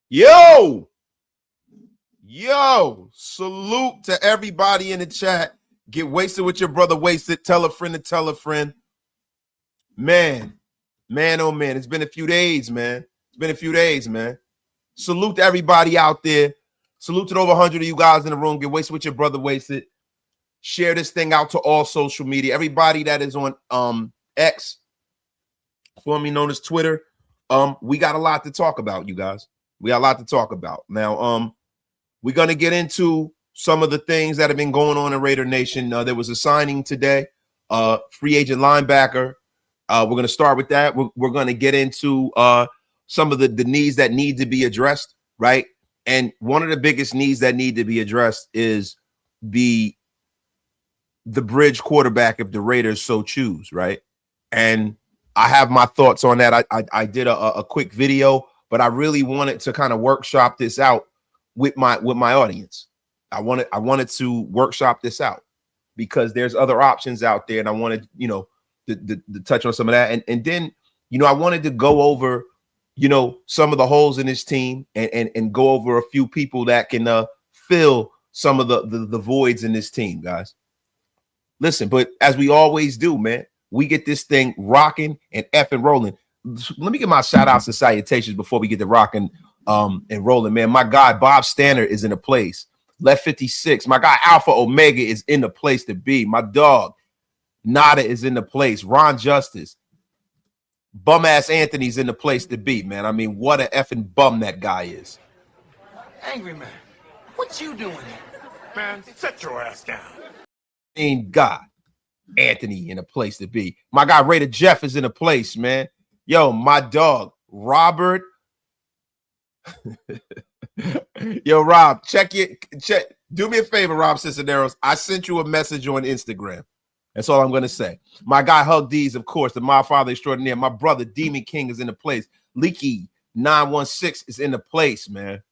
Yo, salute to everybody in the chat. Get wasted with your brother, wasted. Tell a friend to tell a friend. Man, oh man, it's been a few days, man. Salute to everybody out there. Salute to the over 100 of you guys in the room. Get wasted with your brother, wasted. Share this thing out to all social media. Everybody that is on X, formerly known as Twitter. We got a lot to talk about, you guys. We got a lot to talk about. Now, we're going to get into some of the things that have been going on in Raider Nation. There was a signing today, free agent linebacker. We're going to start with that. We're going to get into some of the needs that need to be addressed, right? And one of the biggest needs that need to be addressed is the bridge quarterback if the Raiders so choose, right? And I have my thoughts on that. I did a quick video, but I really wanted to kind of workshop this out with my audience. I wanted to workshop this out because there's other options out there, and I wanted, to touch on some of that. And then, I wanted to go over, some of the holes in this team and go over a few people that can fill some of the voids in this team, guys. Listen, but as we always do, man, we get this thing rocking and effing rolling. Let me get my shout outs and salutations before we get to rocking and rolling, man. My guy, Bob Stanner, is in a place. Left 56. My guy, Alpha Omega, is in the place to be. My dog, Nada, is in the place. Ron Justice. Bum ass Anthony's in the place to be, man. I mean, what an effing bum that guy is. Angry man, what you doing here? Man, sit your ass down. God, Anthony in a place to be. My guy Raider Jeff is in a place, man. Yo, my dog Robert. Yo, Rob, check. Do me a favor, Rob Cisneros. I sent you a message on Instagram. That's all I'm gonna say. My guy Hug D's, of course, the My Father Extraordinaire. My brother Demon King is in the place. Leaky 916 is in the place, man.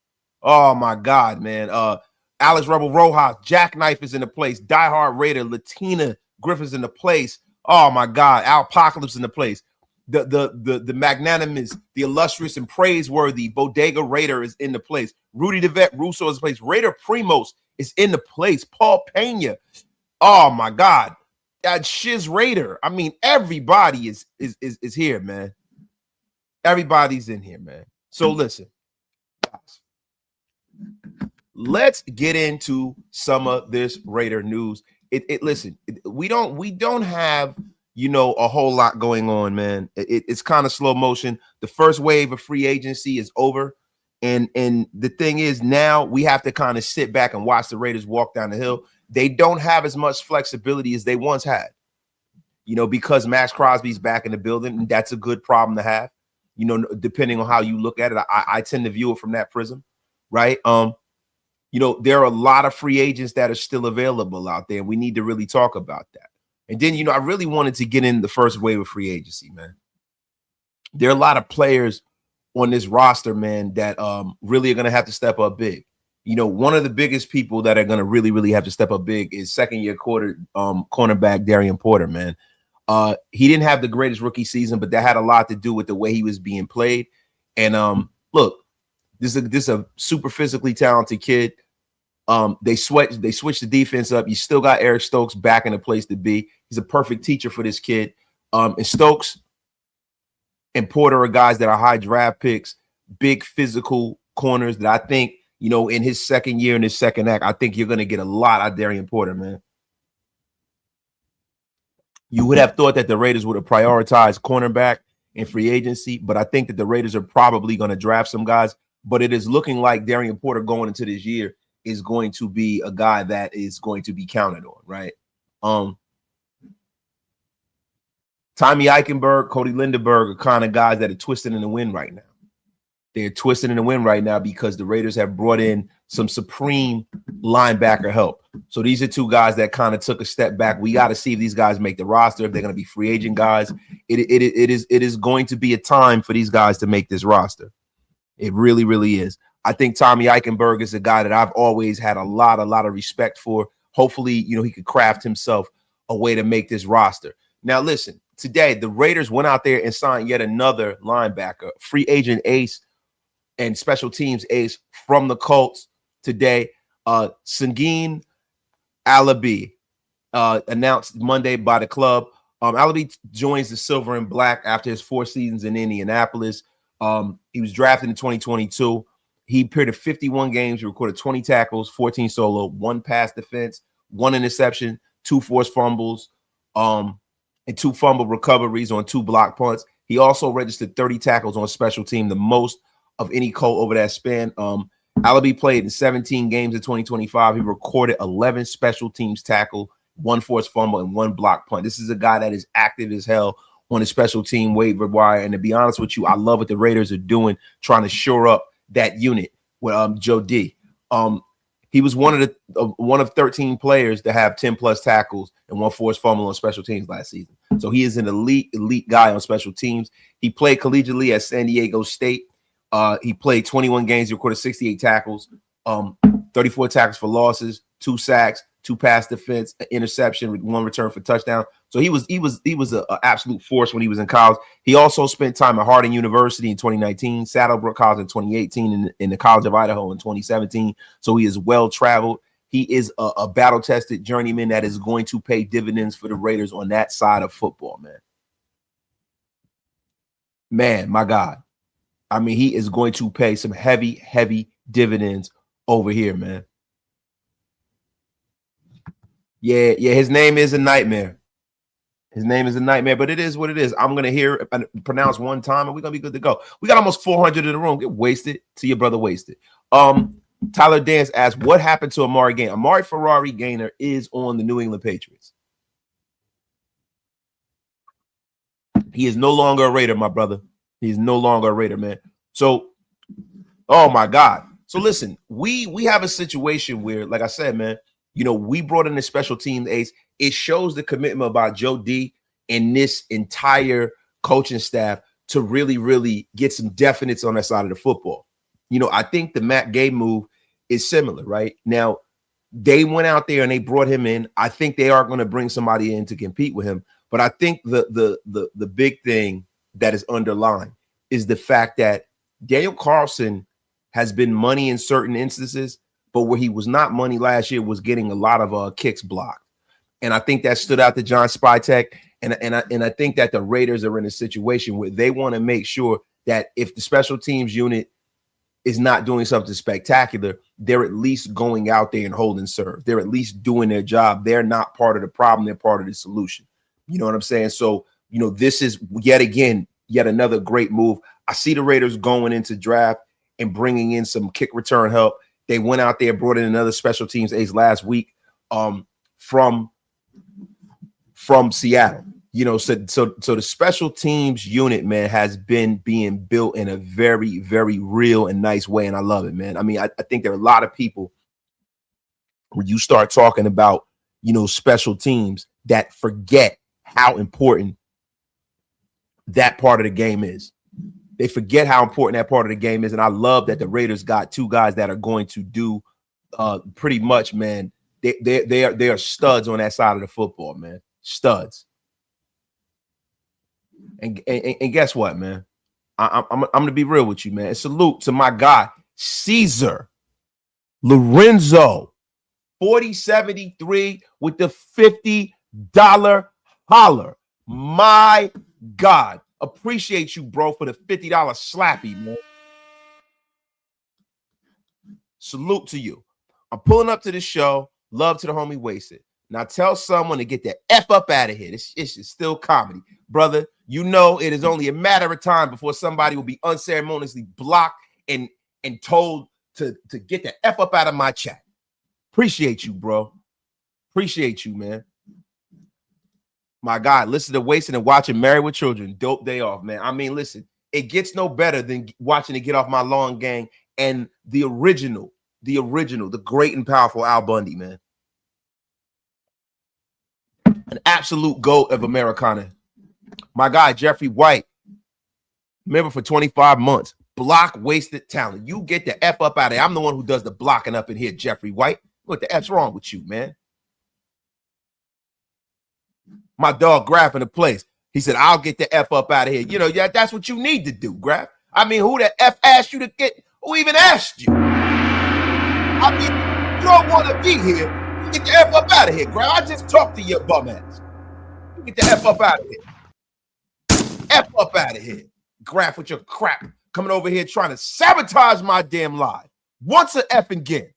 Oh my God, man. Alex Rebel Rojas, Jackknife is in the place. Die Hard Raider, Latina Griffith's in the place. Oh my God, Alpocalypse in the place. The magnanimous, the illustrious and praiseworthy Bodega Raider is in the place. Rudy DeVette Russo is in the place. Raider Primos is in the place. Paul Pena. Oh my God. Shiz Raider. I mean, everybody is here, man. Everybody's in here, man. So listen, guys. Let's get into some of this Raider news. Listen, we don't have a whole lot going on, man. It's kind of slow motion. The first wave of free agency is over, and the thing is, now we have to kind of sit back and watch the Raiders walk down the hill. They don't have as much flexibility as they once had, because Max Crosby's back in the building, and that's a good problem to have. Depending on how you look at it, I tend to view it from that prism, right? There are a lot of free agents that are still available out there, and we need to really talk about that. And then, I really wanted to get in the first wave of free agency, man. There are a lot of players on this roster, man, that really are going to have to step up big. One of the biggest people that are going to really, really have to step up big is second-year cornerback Darian Porter, man. He didn't have the greatest rookie season, but that had a lot to do with the way he was being played. And look, this is a super physically talented kid. They switched the defense up. You still got Eric Stokes back in the place to be. He's a perfect teacher for this kid. And Stokes and Porter are guys that are high draft picks, big physical corners that I think, in his second year, in his second act, I think you're going to get a lot out of Darian Porter, man. You would have thought that the Raiders would have prioritized cornerback in free agency, but I think that the Raiders are probably going to draft some guys. But it is looking like Darian Porter going into this year is going to be a guy that is going to be counted on, right? Tommy Eichenberg, Cody Lindenberg are kind of guys that are twisted in the wind right now. They're twisted in the wind right now because the Raiders have brought in some supreme linebacker help. So these are two guys that kind of took a step back. We got to see if these guys make the roster, if they're going to be free agent guys. It is going to be a time for these guys to make this roster. It really, really is. I think Tommy Eichenberg is a guy that I've always had a lot of respect for. Hopefully, he could craft himself a way to make this roster. Now, listen, today the Raiders went out there and signed yet another linebacker, free agent ace and special teams ace from the Colts today. Sangin Alabi announced Monday by the club. Alabi joins the Silver and Black after his 4 seasons in Indianapolis. He was drafted in 2022. He appeared in 51 games. He recorded 20 tackles, 14 solo, 1 pass defense, 1 interception, 2 forced fumbles, and 2 fumble recoveries on 2 block punts. He also registered 30 tackles on special team, the most of any Colt over that span. Alabi played in 17 games in 2025. He recorded 11 special teams tackle, 1 forced fumble, and 1 block punt. This is a guy that is active as hell on the special team waiver wire. And to be honest with you, I love what the Raiders are doing, trying to shore up that unit with Joe D. He was one of 13 players to have 10 plus tackles and 1 forced fumble on special teams last season. So he is an elite guy on special teams. He played collegiately at San Diego State. He played 21 games. He recorded 68 tackles, 34 tackles for losses, 2 sacks, 2 pass defense, an interception, 1 return for touchdown. So he was an absolute force when he was in college. He also spent time at Harding University in 2019, Saddlebrook College in 2018, and in the College of Idaho in 2017. So he is well traveled. He is a battle tested journeyman that is going to pay dividends for the Raiders on that side of football, man. Man, my God. I mean, he is going to pay some heavy dividends over here, man. Yeah, his name is a nightmare. His name is a nightmare, but it is what it is. I'm going to hear it pronounced one time, and we're going to be good to go. We got almost 400 in the room. Get wasted to your brother wasted. Tyler Dance asked, what happened to Amari Gainer? Amari Ferrari Gainer is on the New England Patriots. He is no longer a Raider, my brother. He's no longer a Raider, man. So, oh, my God. So, listen, we have a situation where, like I said, man, you know, we brought in the special team ace. It shows the commitment about Joe D and this entire coaching staff to really get some definites on that side of the football. You know, I think the Matt Gay move is similar, right? Now, they went out there and they brought him in. I think they are going to bring somebody in to compete with him. But I think the big thing that is underlined is the fact that Daniel Carlson has been money in certain instances, but where he was not money last year was getting a lot of kicks blocked. And I think that stood out to John Spytek. And I think that the Raiders are in a situation where they want to make sure that if the special teams unit is not doing something spectacular, they're at least going out there and holding serve. They're at least doing their job. They're not part of the problem. They're part of the solution. You know what I'm saying? So, you know, this is yet another great move. I see the Raiders going into draft and bringing in some kick return help. They went out there, brought in another special teams ace last week from Seattle. You know, so the special teams unit, man, has been being built in a very real and nice way, and I love it, man. I mean, I think there are a lot of people when you start talking about, you know, special teams that forget how important that part of the game is. They forget how important that part of the game is, and I love that the Raiders got 2 guys that are going to do pretty much, man. They are studs on that side of the football, man. Studs. And guess what, man? I'm going to be real with you, man. And salute to my guy, Caesar Lorenzo, 4073 with the $50 holler. My God. Appreciate you, bro, for the $50 slappy, man. Salute to you. I'm pulling up to the show. Love to the homie Wasted. Now tell someone to get the F up out of here. This is still comedy. Brother, you know it is only a matter of time before somebody will be unceremoniously blocked and told to get the F up out of my chat. Appreciate you, bro. Appreciate you, man. My God, listen to Wasted and watching Married with Children. Dope day off, man. I mean, listen, it gets no better than watching it Get Off My Lawn Gang and the original, the great and powerful Al Bundy, man. An absolute GOAT of Americana. My guy, Jeffrey White, member for 25 months. Block wasted talent. You get the F up out of here. I'm the one who does the blocking up in here, Jeffrey White. What the F's wrong with you, man? My dog Graf in the place. He said, I'll get the F up out of here. You know, yeah, that's what you need to do, Graf. I mean, who the F asked you to get? Who even asked you? I mean, you don't want to be here. You get the F up out of here, Graf. I just talked to your bum ass. You get the F up out of here. F up out of here. Graf with your crap coming over here trying to sabotage my damn life. Once a F again.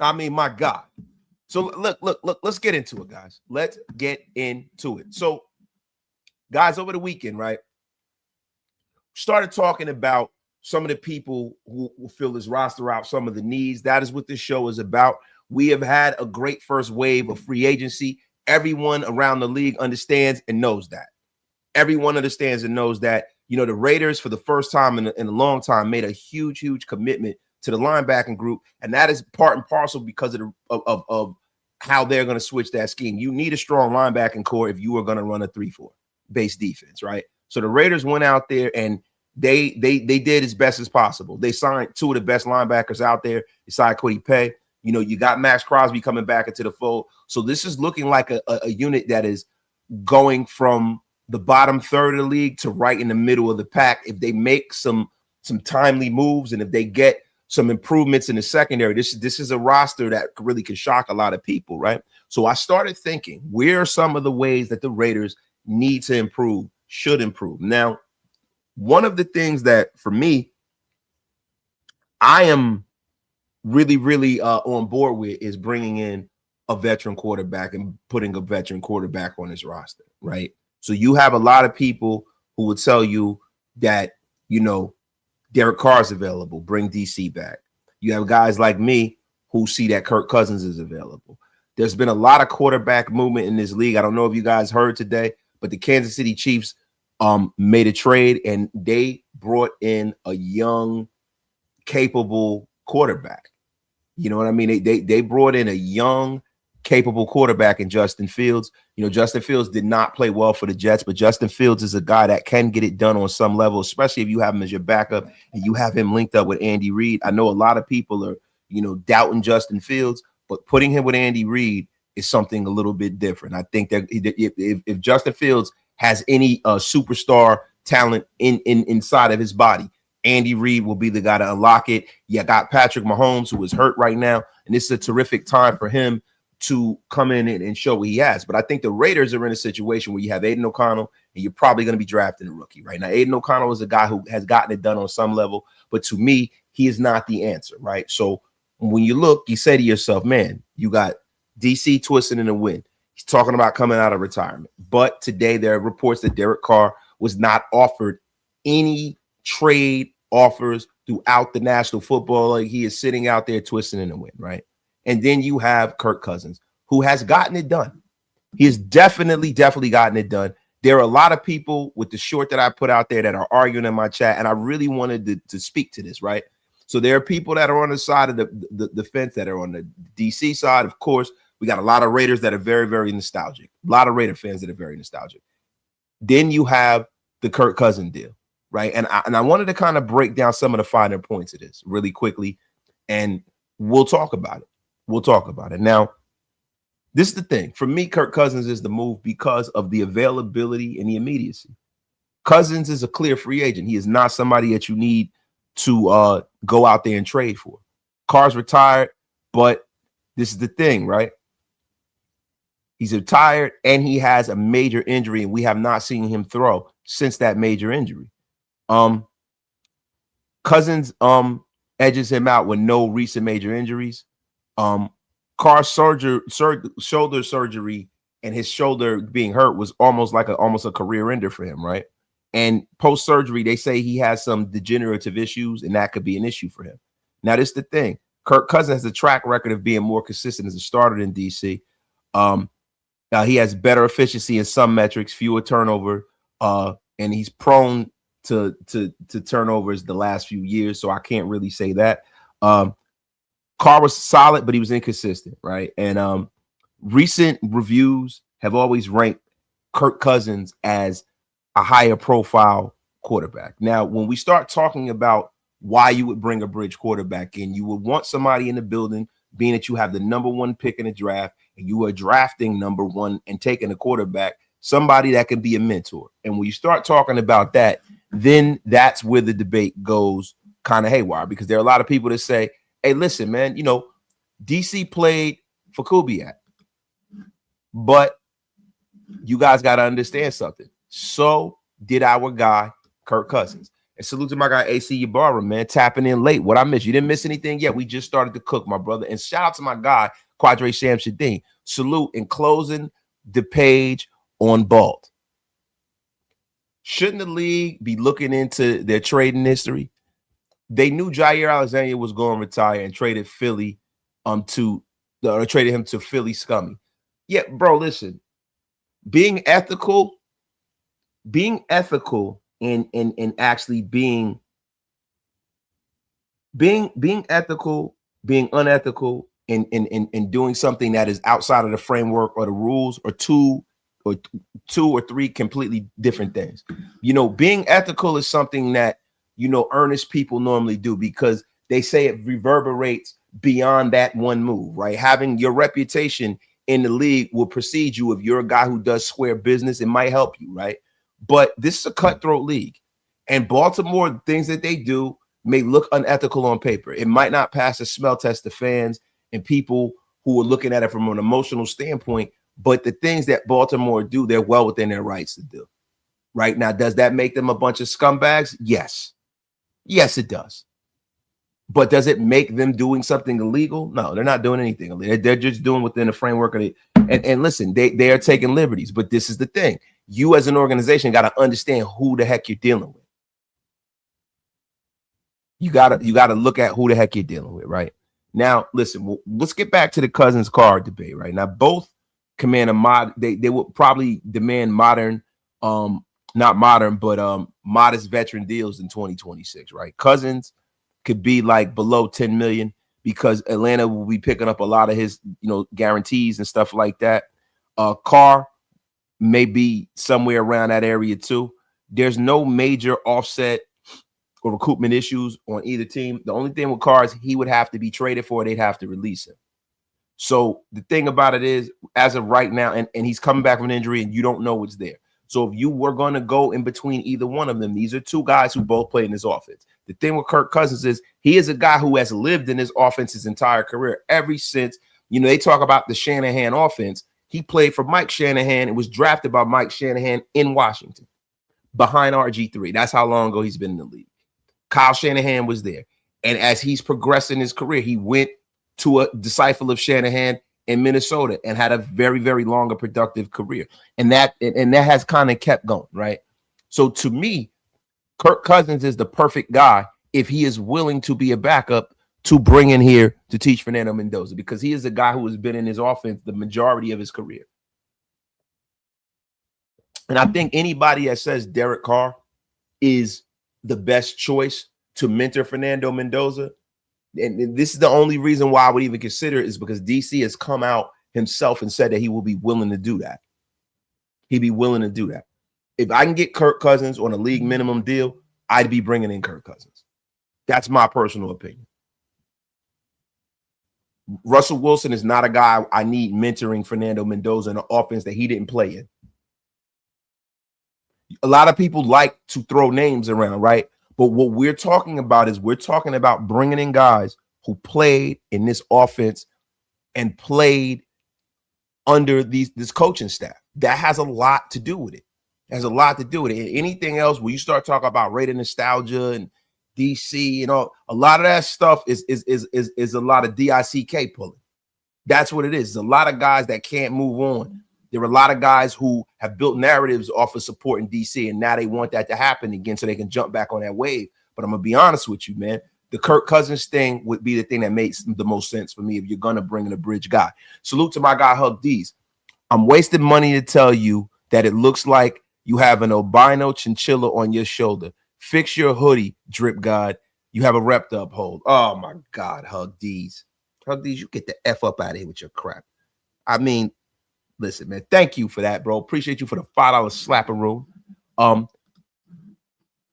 I mean, my God. So look, let's get into it, guys. Let's get into it. So, guys, over the weekend, right, started talking about some of the people who will fill this roster out, some of the needs. That is what this show is about. We have had a great first wave of free agency. Everyone around the league understands and knows that. Everyone understands and knows that, you know, the Raiders, for the first time in a long time, made a huge commitment to the linebacking group. And that is part and parcel because of how they're going to switch that scheme. You need a strong linebacking core if you are going to run a 3-4 base defense, right? So the Raiders went out there and they did as best as possible. They signed two of the best linebackers out there. They signed Quay. You know, you got Max Crosby coming back into the fold. So this is looking like a unit that is going from the bottom third of the league to right in the middle of the pack. If they make some timely moves and if they get some improvements in the secondary, this is a roster that really can shock a lot of people, right? So I started thinking, where are some of the ways that the Raiders need to improve, should improve? Now, one of the things that, for me, I am really on board with is bringing in a veteran quarterback and putting a veteran quarterback on his roster, right? So you have a lot of people who would tell you that, you know, Derek Carr's available, bring DC back. You have guys like me who see that Kirk Cousins is available. There's been a lot of quarterback movement in this league. I don't know if you guys heard today, but the Kansas City Chiefs made a trade and they brought in a young, capable quarterback. You know what I mean? They brought in a young, capable quarterback in Justin Fields. You know, Justin Fields did not play well for the Jets, but Justin Fields is a guy that can get it done on some level, especially if you have him as your backup and you have him linked up with Andy Reid. I know a lot of people are, you know, doubting Justin Fields, but putting him with Andy Reid is something a little bit different. I think that if Justin Fields has any superstar talent inside of his body, Andy Reid will be the guy to unlock it. You got Patrick Mahomes, who is hurt right now, and this is a terrific time for him to come in and show what he has. But I think the Raiders are in a situation where you have Aiden O'Connell, and you're probably going to be drafting a rookie right now. Aiden O'Connell is a guy who has gotten it done on some level, but to me, he is not the answer, right? So when you look, you say to yourself, man, you got DC twisting in the wind. He's talking about coming out of retirement. But today there are reports that Derek Carr was not offered any trade offers throughout the National Football League. He is sitting out there twisting in the wind, right? And then you have Kirk Cousins, who has gotten it done. He has definitely gotten it done. There are a lot of people with the short that I put out there that are arguing in my chat, and I really wanted to speak to this, right? So there are people that are on the side of the fence that are on the DC side. Of course, we got a lot of Raiders that are very nostalgic. A lot of Raider fans that are very nostalgic. Then you have the Kirk Cousins deal, right? And I wanted to kind of break down some of the finer points of this really quickly, and we'll talk about it. We'll talk about it. Now, this is the thing. For me, Kirk Cousins is the move because of the availability and the immediacy. Cousins is a clear free agent. He is not somebody that you need to go out there and trade for. Carr's retired, but this is the thing, right? He's retired and he has a major injury, and we have not seen him throw since that major injury. Cousins edges him out with no recent major injuries. Carr's shoulder surgery and his shoulder being hurt was almost a career ender for him, right? And post-surgery, they say he has some degenerative issues, and that could be an issue for him. Now, this is the thing. Kirk Cousins has a track record of being more consistent as a starter in DC. Now he has better efficiency in some metrics, fewer turnover, and he's prone to turnovers the last few years, so I can't really say that. Carr was solid, but he was inconsistent, right? And recent reviews have always ranked Kirk Cousins as a higher profile quarterback. Now, when we start talking about why you would bring a bridge quarterback in, you would want somebody in the building, being that you have the #1 pick in the draft and you are drafting #1 and taking a quarterback, somebody that can be a mentor. And when you start talking about that, then that's where the debate goes kind of haywire, because there are a lot of people that say, hey, listen, man, you know, DC played for Kubiak, but you guys got to understand something. So did our guy, Kirk Cousins. And salute to my guy, AC Ybarra, man, tapping in late. What I missed? You didn't miss anything yet. We just started to cook, my brother. And shout out to my guy, Quadre Shamsuddin. Salute in closing the page on Balt. Shouldn't the league be looking into their trading history? They knew Jair Alexander was going to retire and traded Philly traded him to Philly scummy. Yeah, bro, listen. Being ethical and actually being ethical, being unethical, and doing something that is outside of the framework or the rules are two or three completely different things. You know, being ethical is something that, you know, earnest people normally do because they say it reverberates beyond that one move, right? Having your reputation in the league will precede you. If you're a guy who does square business, it might help you, right? But this is a cutthroat league, and Baltimore, the things that they do may look unethical on paper. It might not pass a smell test to fans and people who are looking at it from an emotional standpoint, but the things that Baltimore do, they're well within their rights to do. Right now, does that make them a bunch of scumbags? Yes. Yes, it does. But does it make them doing something illegal? No, they're not doing anything illegal. They're just doing within the framework of it. And listen, they are taking liberties. But this is the thing. You as an organization got to understand who the heck you're dealing with. You gotta look at who the heck you're dealing with, right? Now, listen, let's get back to the Cousins card debate, right? Now, both command they would probably demand modern, not modern, but modest veteran deals in 2026, right? Cousins could be like below 10 million because Atlanta will be picking up a lot of his, you know, guarantees and stuff like that. Carr may be somewhere around that area too. There's no major offset or recoupment issues on either team. The only thing with Carr is he would have to be traded for, they'd have to release him. So the thing about it is, as of right now, and he's coming back from an injury and you don't know what's there. So if you were going to go in between either one of them, these are two guys who both play in this offense. The thing with Kirk Cousins is he is a guy who has lived in this offense his entire career, ever since, you know, they talk about the Shanahan offense. He played for Mike Shanahan and was drafted by Mike Shanahan in Washington behind RG3. That's how long ago he's been in the league. Kyle Shanahan was there. And as he's progressed in his career, he went to a disciple of Shanahan in Minnesota and had a very, very long and productive career. And that has kind of kept going, right? So to me, Kirk Cousins is the perfect guy if he is willing to be a backup to bring in here to teach Fernando Mendoza, because he is a guy who has been in his offense the majority of his career. And I think anybody that says Derek Carr is the best choice to mentor Fernando Mendoza, and this is the only reason why I would even consider it, is because DC has come out himself and said that he will be willing to do that. He'd be willing to do that. If I can get Kirk Cousins on a league minimum deal, I'd be bringing in Kirk Cousins. That's my personal opinion. Russell Wilson is not a guy I need mentoring Fernando Mendoza in an offense that he didn't play in. A lot of people like to throw names around, right? But what we're talking about is we're talking about bringing in guys who played in this offense and played under this coaching staff. That has a lot to do with it. Has a lot to do with it. And anything else, when you start talking about Raider nostalgia and DC, you know, a lot of that stuff is a lot of DICK pulling. That's what it is. There's a lot of guys that can't move on. There are a lot of guys who have built narratives off of support in DC, and now they want that to happen again so they can jump back on that wave. But I'm going to be honest with you, man. The Kirk Cousins thing would be the thing that makes the most sense for me if you're going to bring in a bridge guy. Salute to my guy, Hug D's. I'm wasting money to tell you that it looks like you have an albino chinchilla on your shoulder. Fix your hoodie, Drip God. You have a rep to uphold. Oh, my God, Hug D's. Hug D's, you get the F up out of here with your crap. I mean, listen, man, thank you for that, bro. Appreciate you for the $5 slapper room.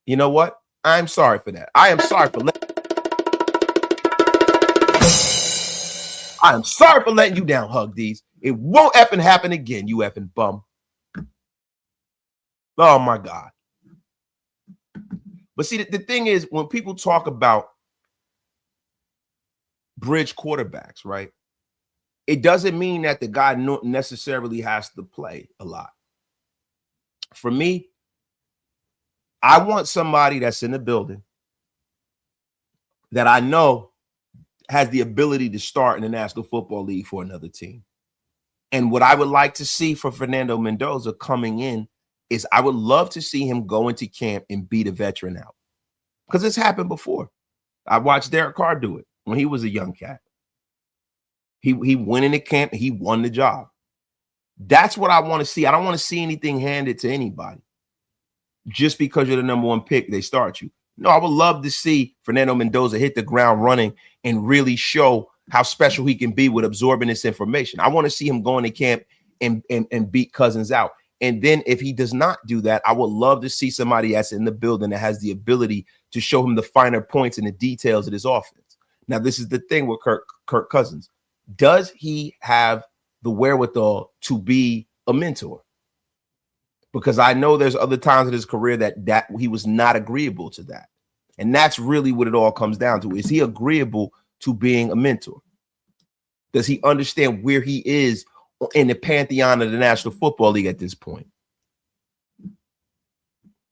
You know what? I'm sorry for that. I am sorry for letting you down, Hug D's. It won't effing happen again, you effing bum. Oh, my God. But see, the thing is, when people talk about bridge quarterbacks, right? It doesn't mean that the guy necessarily has to play a lot. For me, I want somebody that's in the building that I know has the ability to start in the National Football League for another team. And what I would like to see for Fernando Mendoza coming in is I would love to see him go into camp and beat a veteran out. Because it's happened before. I watched Derek Carr do it when he was a young cat. He went into camp and he won the job. That's what I want to see. I don't want to see anything handed to anybody. Just because you're the number one pick, they start you. No, I would love to see Fernando Mendoza hit the ground running and really show how special he can be with absorbing this information. I want to see him go into camp and beat Cousins out. And then if he does not do that, I would love to see somebody that's in the building that has the ability to show him the finer points and the details of his offense. Now, this is the thing with Kirk Cousins. Does he have the wherewithal to be a mentor? Because I know there's other times in his career that he was not agreeable to that. And that's really what it all comes down to. Is he agreeable to being a mentor? Does he understand where he is in the pantheon of the National Football League at this point?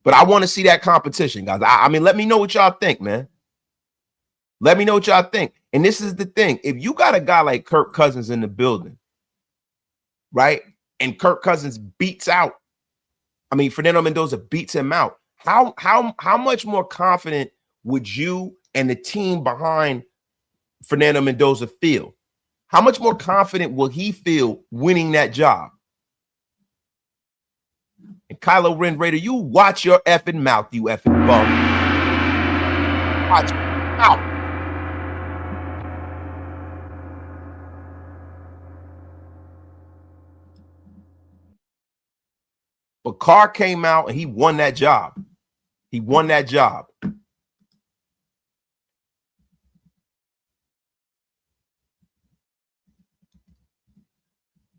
But I want to see that competition, guys. I mean, let me know what y'all think, man. Let me know what y'all think. And this is the thing. If you got a guy like Kirk Cousins in the building, right, and Kirk Cousins beats out, I mean, Fernando Mendoza beats him out, how much more confident would you and the team behind Fernando Mendoza feel? How much more confident will he feel winning that job? And Kylo Ren Raider, you watch your effing mouth, you effing bum. Watch your mouth. But Carr came out and he won that job. He won that job.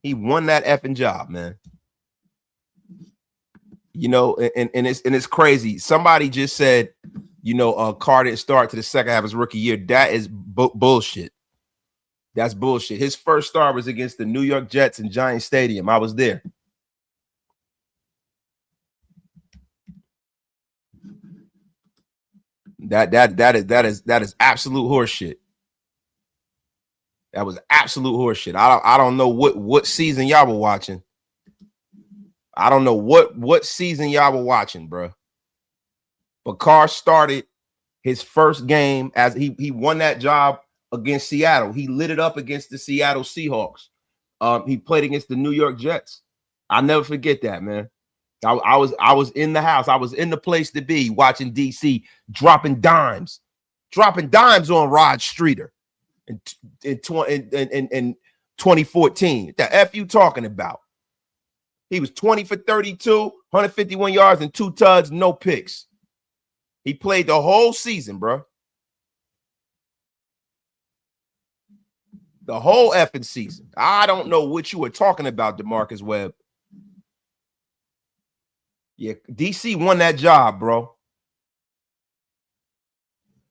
He won that effing job, man. You know, and it's crazy. Somebody just said, you know, Carr didn't start to the second half of his rookie year. That is bullshit. That's bullshit. His first start was against the New York Jets in Giant Stadium. I was there. That is absolute horseshit. That was absolute horseshit. I don't know what season y'all were watching. I don't know what season y'all were watching, bro. But Carr started his first game as he won that job against Seattle. He lit it up against the Seattle Seahawks. He played against the New York Jets. I'll never forget that, man. I was in the house. I was in the place to be watching DC dropping dimes on Rod Streeter in 2014. The F you talking about? He was 20 for 32, 151 yards and 2 tuds, no picks. He played the whole season, bro. The whole effing season. I don't know what you were talking about, DeMarcus Webb. Yeah, DC won that job, bro.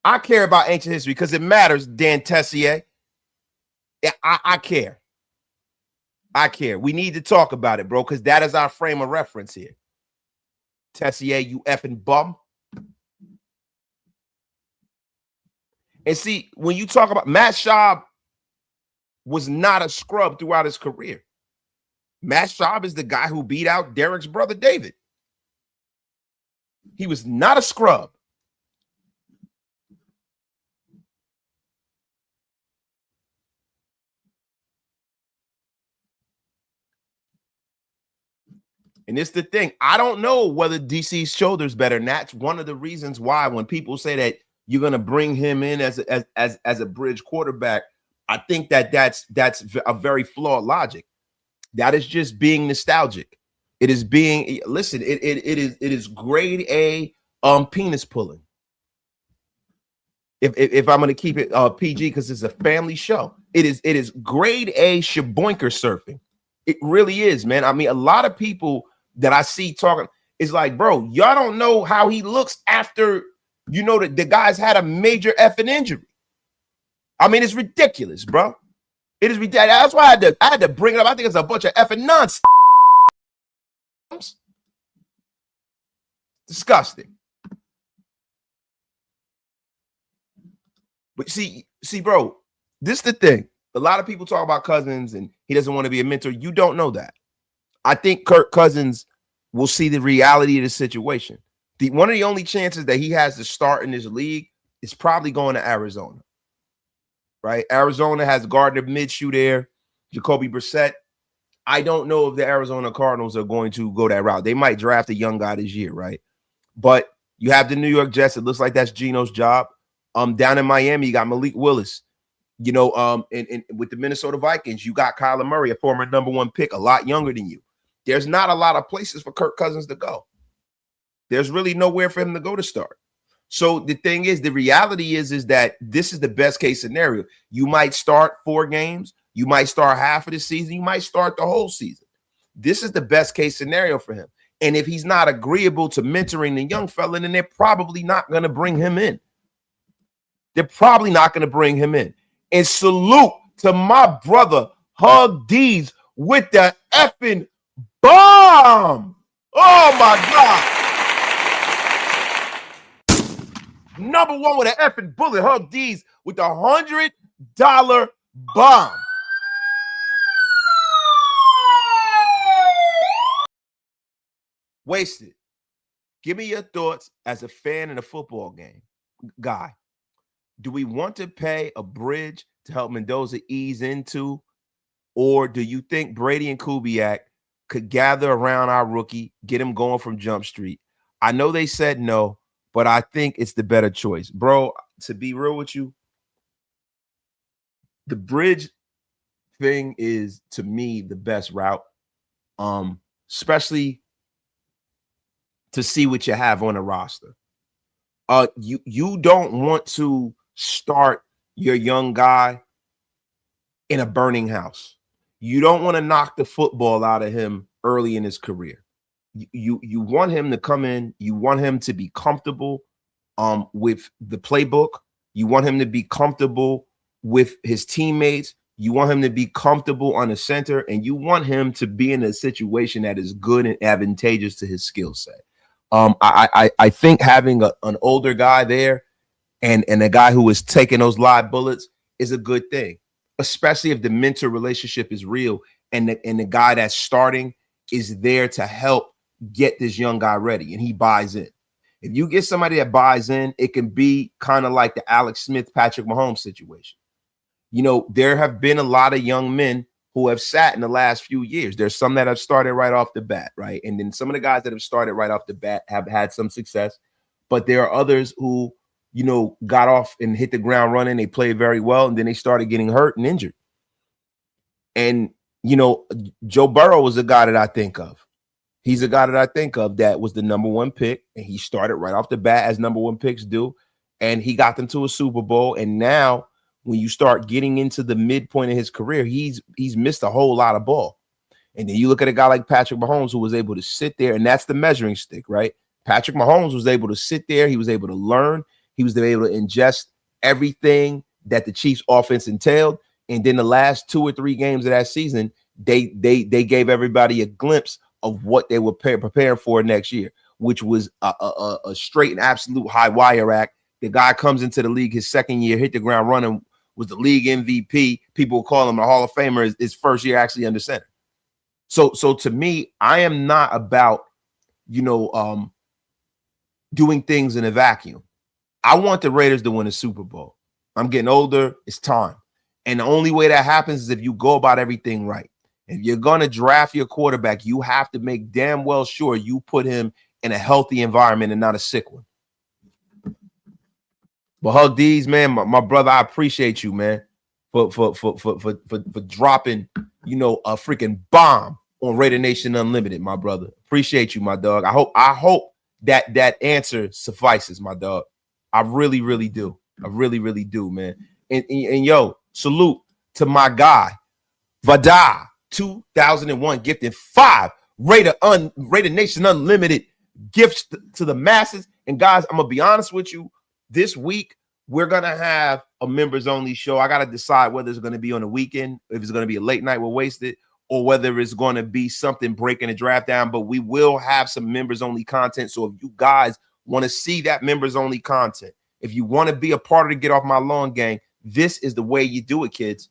I care about ancient history because it matters, Dan Tessier. Yeah, I care. I care. We need to talk about it, bro, because that is our frame of reference here. Tessier, you effing bum. And see, when you talk about Matt Schaub was not a scrub throughout his career. Matt Schaub is the guy who beat out Derek's brother, David. He was not a scrub. And it's the thing. I don't know whether DC's shoulder's better. And that's one of the reasons why when people say that you're going to bring him in as a bridge quarterback, I think that's a very flawed logic. That is just being nostalgic. It is being, listen, it is grade A penis pulling. If I'm going to keep it PG because it's a family show, it is grade A shaboinker surfing. It really is, man. I mean, a lot of people that I see talking is like, bro, y'all don't know how he looks after You know that the guy's had a major effing injury. I mean, it's ridiculous, bro. It is ridiculous. That's why I had to bring it up. I think it's a bunch of effing nonsense. Disgusting. But see, bro, this is the thing. A lot of people talk about Cousins and he doesn't want to be a mentor. You don't know that. I think Kirk Cousins will see the reality of the situation. One of the only chances that he has to start in this league is probably going to Arizona. Right? Arizona has Gardner Minshew there, Jacoby Brissett. I don't know if the Arizona Cardinals are going to go that route. They might draft a young guy this year, right? But you have the New York Jets. It looks like that's Geno's job. Down in Miami, you got Malik Willis. You know, and with the Minnesota Vikings, you got Kyler Murray, a former #1 pick, a lot younger than you. There's not a lot of places for Kirk Cousins to go. There's really nowhere for him to go to start. So the thing is, the reality is that this is the best case scenario. You might start 4 games. You might start half of the season. You might start the whole season. This is the best case scenario for him. And if he's not agreeable to mentoring the young fella, then they're probably not going to bring him in. They're probably not going to bring him in. And salute to my brother, Hug D's, with the effing bomb. Oh, my God. #1 with an effing bullet. Hug D's with the $100 bomb. Wasted. Give me your thoughts as a fan in a football game guy. Do we want to pay a bridge to help Mendoza ease into, or do you think Brady and Kubiak could gather around our rookie, get him going from Jump Street? I know they said no, but I think it's the better choice. Bro, to be real with you, the bridge thing is, to me, the best route, especially to see what you have on the roster. You don't want to start your young guy in a burning house. You don't want to knock the football out of him early in his career. You want him to come in. You want him to be comfortable with the playbook. You want him to be comfortable with his teammates. You want him to be comfortable on the center, and you want him to be in a situation that is good and advantageous to his skill set. I think having an older guy there and a guy who is taking those live bullets is a good thing, especially if the mentor relationship is real and the guy that's starting is there to help get this young guy ready and he buys in. If you get somebody that buys in, it can be kind of like the Alex Smith, Patrick Mahomes situation. You know, there have been a lot of young men who have sat in the last few years. There's some that have started right off the bat, right? And then some of the guys that have started right off the bat have had some success, but there are others who, you know, got off and hit the ground running. They played very well, and then they started getting hurt and injured. And, you know, Joe Burrow was a guy that I think of. He's a guy that I think of that was the #1 pick, and he started right off the bat as #1 picks do, and he got them to a Super Bowl. And now when you start getting into the midpoint of his career, he's missed a whole lot of ball. And then you look at a guy like Patrick Mahomes, who was able to sit there, and that's the measuring stick, right? Patrick Mahomes was able to sit there. He was able to learn. He was able to ingest everything that the Chiefs offense entailed. And then the last 2 or 3 games of that season, they gave everybody a glimpse of what they were preparing for next year, which was a straight and absolute high wire act. The guy comes into the league his second year, hit the ground running, was the league MVP. People call him a Hall of Famer. His first year actually under center. So to me, I am not about, you know, doing things in a vacuum. I want the Raiders to win a Super Bowl. I'm getting older. It's time. And the only way that happens is if you go about everything right. If you're going to draft your quarterback, you have to make damn well sure you put him in a healthy environment and not a sick one. But Hug D's, man, my brother, I appreciate you, man, for dropping, you know, a freaking bomb on Raider Nation Unlimited, my brother. Appreciate you, my dog. I hope that answer suffices, my dog. I really, really do. I really, really do, man. And yo, salute to my guy, Vada, 2001 gifted 5 Raider Nation Unlimited gifts to the masses. And guys, I'm gonna be honest with you. this week we're gonna have a members only show. I gotta decide whether it's gonna be on the weekend, if it's gonna be a late night with Wasted, or whether it's gonna be something breaking the draft down. But we will have some members only content. So if you guys want to see that members only content, if you want to be a part of the Get Off My Lawn gang, this is the way you do it, kids.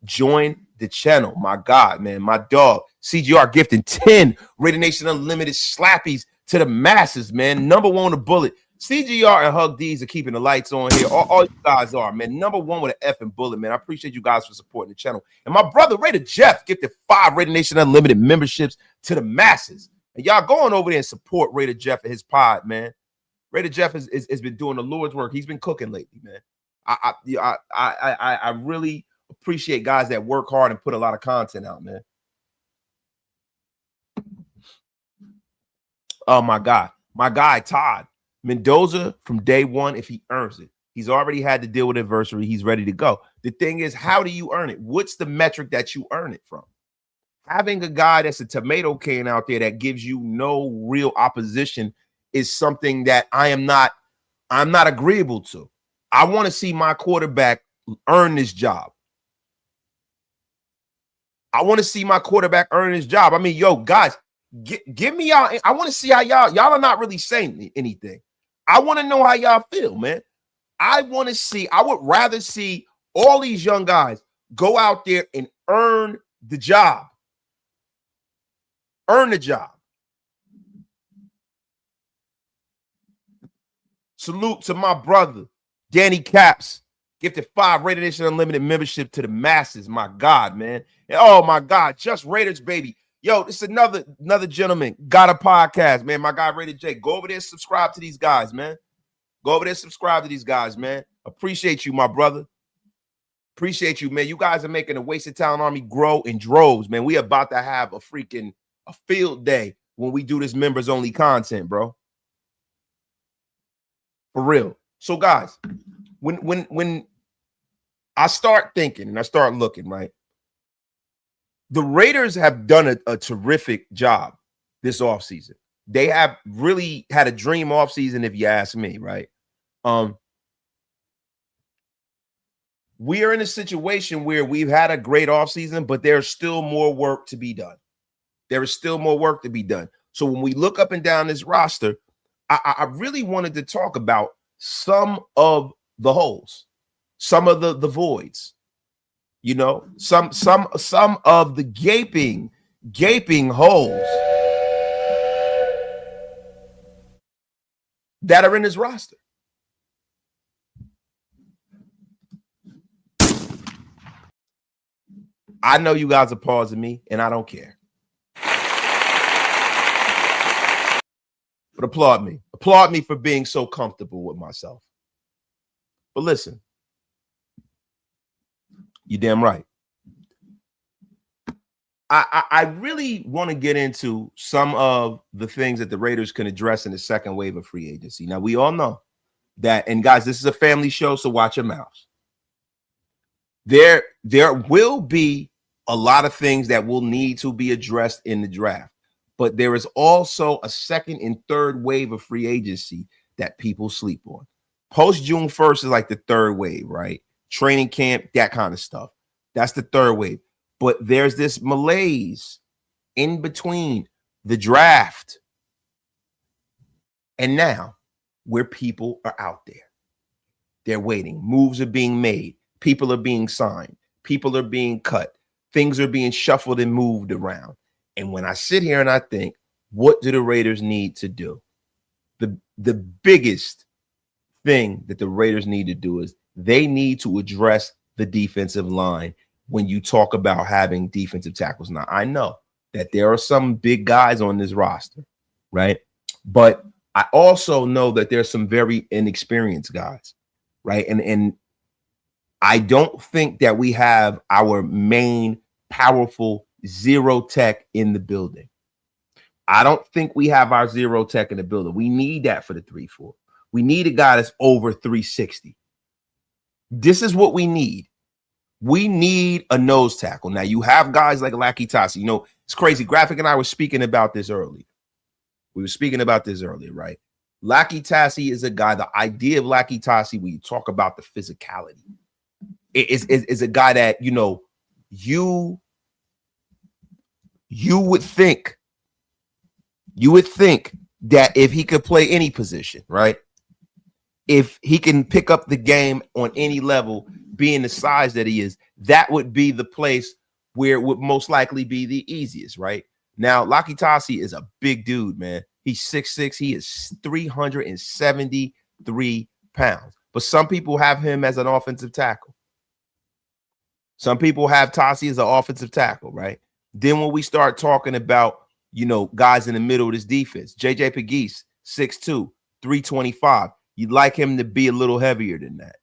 Join the channel. My God, man, my dog CGR gifting 10 Raider Nation Unlimited slappies to the masses, man. Number one on the bullet. CGR and Hug D's are keeping the lights on here. All you guys are, man. Number one with an effing bullet, man. I appreciate you guys for supporting the channel. And my brother Raider Jeff gifted 5 Raider Nation Unlimited memberships to the masses. And y'all going over there and support Raider Jeff and his pod, man. Raider Jeff has been doing the Lord's work. He's been cooking lately, man. I really appreciate guys that work hard and put a lot of content out, man. Oh my God. My guy, Todd Mendoza, from day one, if he earns it, he's already had to deal with adversity. He's ready to go. The thing is, how do you earn it? What's the metric that you earn it from? Having a guy that's a tomato can out there that gives you no real opposition is something that I'm not agreeable to. I want to see my quarterback earn this job. I want to see my quarterback earn his job. I mean, yo, guys, give me y'all. I want to see how y'all are not really saying anything. I want to know how y'all feel, man. I want to see. I would rather see all these young guys go out there and earn the job. Earn the job. Salute to my brother, Danny Caps. Gifted 5 Raider Nation Unlimited membership to the masses. My God, man. And oh my God, just Raiders, baby. Yo, this is another gentleman. Got a podcast, man. My guy Raider J. Go over there and subscribe to these guys, man. Go over there and subscribe to these guys, man. Appreciate you, my brother. Appreciate you, man. You guys are making the Wasted Talent Army grow in droves, man. We about to have a field day when we do this members only content, bro. For real. So, guys, when I start thinking and I start looking, right? The Raiders have done a terrific job this offseason. They have really had a dream offseason, if you ask me, right? We are in a situation where we've had a great offseason, but there's still more work to be done. There is still more work to be done. So when we look up and down this roster, I really wanted to talk about some of the holes, some of the voids, you know, some of the gaping holes that are in this roster. I know you guys are pausing me, and I don't care. But applaud me. Applaud me for being so comfortable with myself. But listen, you're damn right. I really want to get into some of the things that the Raiders can address in the second wave of free agency. Now, we all know that, and guys, this is a family show, so watch your mouths. There will be a lot of things that will need to be addressed in the draft, but there is also a second and third wave of free agency that people sleep on. Post June 1st is like the third wave, right? Training camp, that kind of stuff. That's the third wave. But there's this malaise in between the draft and now, where people are out there. They're waiting. Moves are being made. People are being signed. People are being cut. Things are being shuffled and moved around. And when I sit here and I think, what do the Raiders need to do? The biggest thing that the Raiders need to do is they need to address the defensive line when you talk about having defensive tackles. Now, I know that there are some big guys on this roster, right? But I also know that there's some very inexperienced guys, right? And I don't think that we have our main powerful zero tech in the building. I don't think we have our zero tech in the building. We need that for the 3-4. We need a guy that's over 360. This is what we need. We need a nose tackle. Now, you have guys like Lackey Tassi. You know, it's crazy. Graphic and I were speaking about this earlier. We were speaking about this earlier, right? Lackey Tassie is a guy. The idea of Lackey Tassie, when you talk about the physicality, is a guy that you would think that if he could play any position, right? If he can pick up the game on any level, being the size that he is, that would be the place where it would most likely be the easiest, right? Now, Lackey Tassie is a big dude, man. He's 6'6". He is 373 pounds. But some people have him as an offensive tackle. Some people have Tassie as an offensive tackle, right? Then when we start talking about, guys in the middle of this defense, J.J. Pegues, 6'2", 325. You'd like him to be a little heavier than that.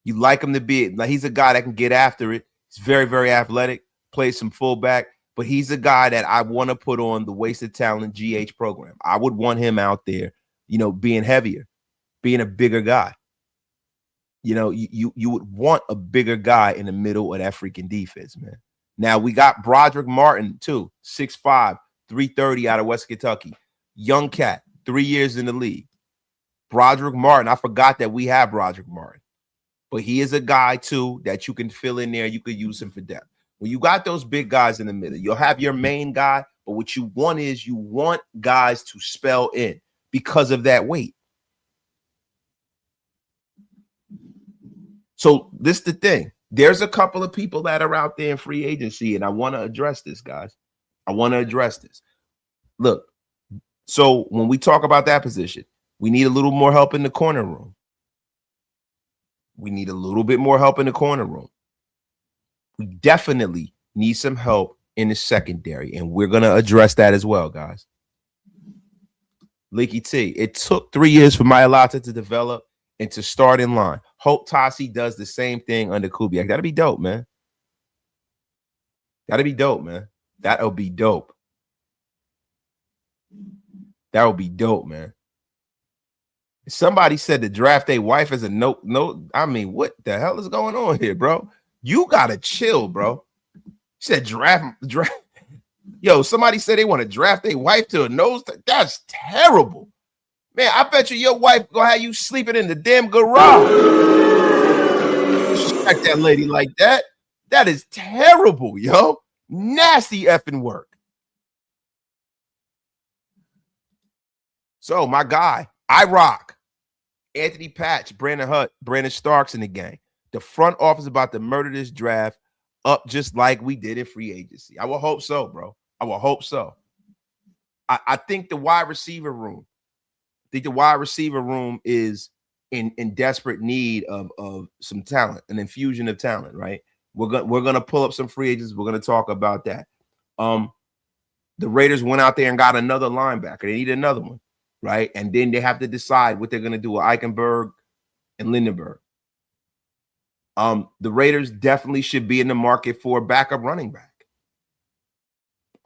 You'd like him to be, like, he's a guy that can get after it. He's very, very athletic, plays some fullback, but he's a guy that I want to put on the Wasted Talent GH program. I would want him out there, being heavier, being a bigger guy. You would want a bigger guy in the middle of that freaking defense, man. Now, we got Broderick Martin, too, 6'5", 330 out of West Kentucky. Young cat, 3 years in the league. Broderick Martin, I forgot that we have Broderick Martin. But he is a guy, too, that you can fill in there. You could use him for depth. When you got those big guys in the middle, you'll have your main guy, but what you want is you want guys to spell in because of that weight. So this is the thing. There's a couple of people that are out there in free agency, and I want to address this, guys. I want to address this. Look, so when we talk about that position, we need a little more help in the corner room. We need a little bit more help in the corner room. We definitely need some help in the secondary, and we're going to address that as well, guys. Leaky T, it took 3 years for Mailata to develop and to start in line. Hope Tassie does the same thing under Kubiak. That'd be dope, man. That'd be dope, man. That'll be dope. That would be dope, man. Somebody said to draft a wife as a no. I mean, what the hell is going on here, bro? You gotta chill, bro. You said draft. Yo, somebody said they want to draft a wife to a nose. That's terrible, man. I bet your wife gonna have you sleeping in the damn garage. Respect that lady like that. That is terrible, yo. Nasty effing work. So my guy, I rock. Anthony Patch, Brandon Hutt, Brandon Starks in the gang. The front office about to murder this draft up just like we did in free agency. I will hope so, bro. I will hope so. I think the wide receiver room, is in desperate need of some talent, an infusion of talent, right? We're gonna pull up some free agents. We're gonna talk about that. The Raiders went out there and got another linebacker. They need another one. Right, and then they have to decide what they're going to do with Eichenberg and Lindenberg. The Raiders definitely should be in the market for a backup running back.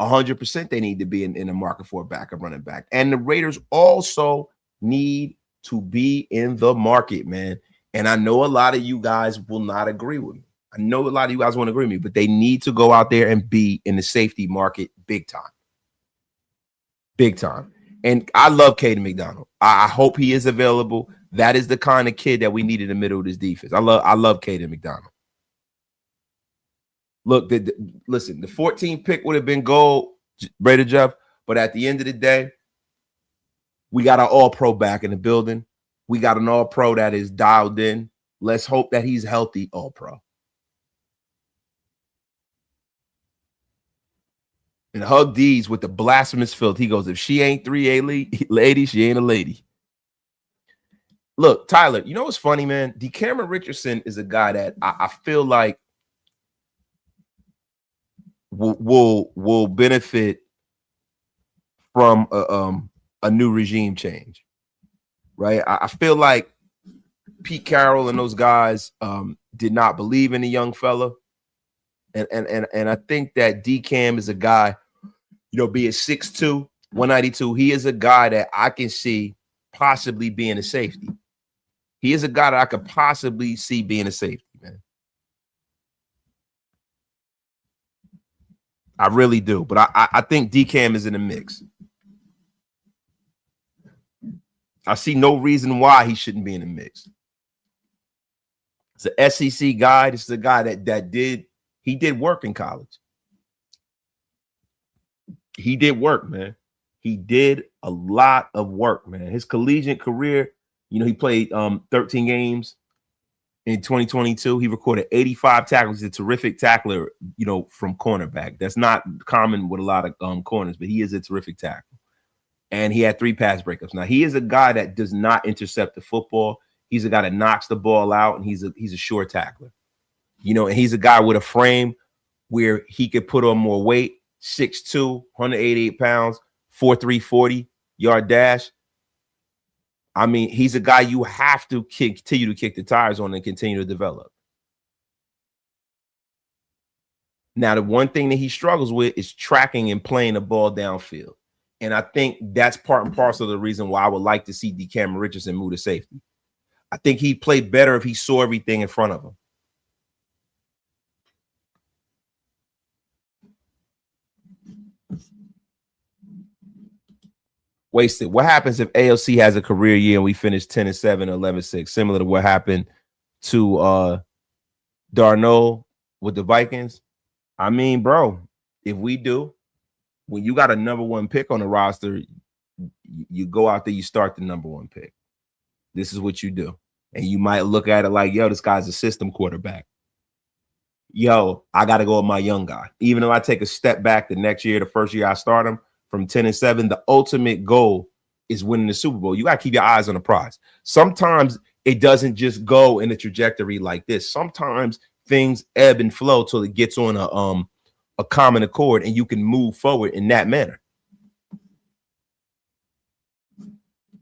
100% they need to be in the market for a backup running back. And the Raiders also need to be in the market, man. And I know a lot of you guys will not agree with me. I know a lot of you guys won't agree with me, but they need to go out there and be in the safety market big time. Big time. And I love Caden McDonald. I hope he is available. That is the kind of kid that we need in the middle of this defense. I love Caden McDonald. Look, listen, the 14th pick would have been gold, Raider Jeff, but at the end of the day, we got an all-pro back in the building. We got an all-pro that is dialed in. Let's hope that he's healthy all-pro. And Hug D's with the blasphemous filth. He goes, if she ain't 3A lady, she ain't a lady. Look, Tyler, you know what's funny, man? DeCameron Richardson is a guy that I feel like will benefit from a new regime change, right? I feel like Pete Carroll and those guys did not believe in the young fella. And I think that DCam is a guy, be it 6'2", 192. He is a guy that I can see possibly being a safety. He is a guy that I could possibly see being a safety, man. I really do. But I think DCam is in the mix. I see no reason why he shouldn't be in the mix. It's an SEC guy. This is a guy that did work in college. He did work, man. He did a lot of work, man. His collegiate career, he played 13 games in 2022. He recorded 85 tackles. He's a terrific tackler, from cornerback. That's not common with a lot of corners, but he is a terrific tackler. And he had 3 pass breakups. Now, he is a guy that does not intercept the football. He's a guy that knocks the ball out, and he's a sure tackler. And he's a guy with a frame where he could put on more weight, 6'2", 188 pounds, 4'3", 40-yard dash. I mean, he's a guy you have to continue to kick the tires on and continue to develop. Now, the one thing that he struggles with is tracking and playing the ball downfield. And I think that's part and parcel of the reason why I would like to see Cameron Richardson move to safety. I think he'd play better if he saw everything in front of him. Wasted. What happens if AOC has a career year and we finish 10-7, 11-6, similar to what happened to Darnold with the Vikings? I mean, bro, if we do, when you got a number 1 pick on the roster, you go out there, you start the number 1 pick. This is what you do. And you might look at it like, yo, this guy's a system quarterback. Yo, I got to go with my young guy. Even though I take a step back the next year, the first year I start him from 10-7, the ultimate goal is winning the Super Bowl. You got to keep your eyes on the prize. Sometimes it doesn't just go in a trajectory like this. Sometimes things ebb and flow till it gets on a common accord and you can move forward in that manner.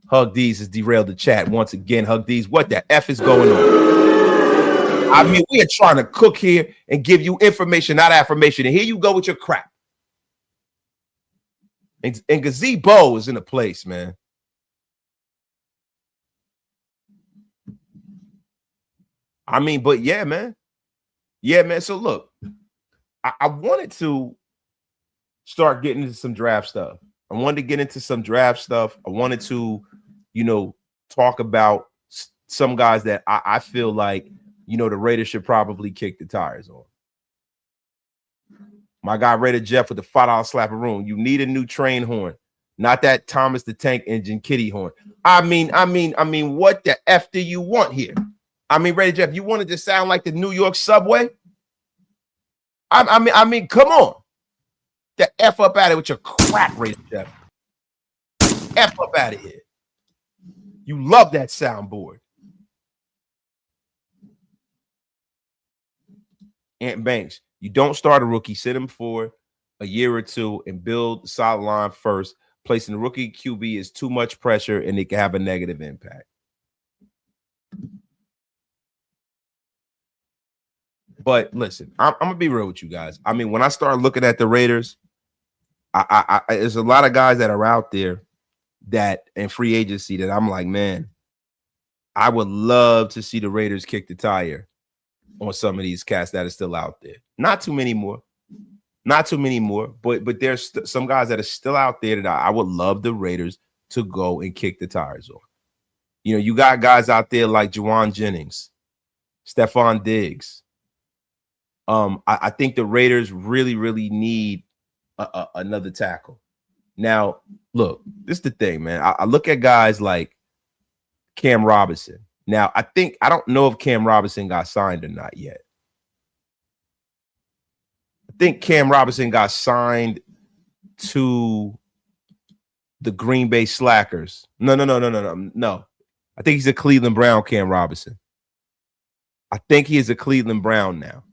Hug D's has derailed the chat once again. Hug D's, what the F is going on? I mean, we are trying to cook here and give you information, not affirmation. And here you go with your crap. And Gazebo is in a place, man. I mean, but yeah, man. Yeah, man. So look, I wanted to start getting into some draft stuff. I wanted to get into some draft stuff. I wanted to, talk about some guys that I feel like, the Raiders should probably kick the tires on. My guy Raider Jeff with the $5 slapperoo. You need a new train horn, not that Thomas the Tank Engine kitty horn. I mean, what the F do you want here? I mean, Raider Jeff, you wanted to sound like the New York subway? I mean, come on. The F up out of it with your crap, Raider Jeff. F up out of here. You love that soundboard. Ant Banks, you don't start a rookie, sit him for a year or two and build a solid line first. Placing the rookie QB is too much pressure and it can have a negative impact. But listen, I'm going to be real with you guys. I mean, when I start looking at the Raiders, there's a lot of guys that are out there that in free agency that I'm like, man, I would love to see the Raiders kick the tire on some of these cats that are still out there. Not too many more. But there's some guys that are still out there that I would love the Raiders to go and kick the tires on. You got guys out there like Juwan Jennings, Stephon Diggs. I think the Raiders really, really need another tackle. Now, look, this is the thing, man. I look at guys like Cam Robinson. Now, I don't know if Cam Robinson got signed or not yet. I think Cam Robinson got signed to the Green Bay Slackers. No. I think he's a Cleveland Brown, Cam Robinson. I think he is a Cleveland Brown now.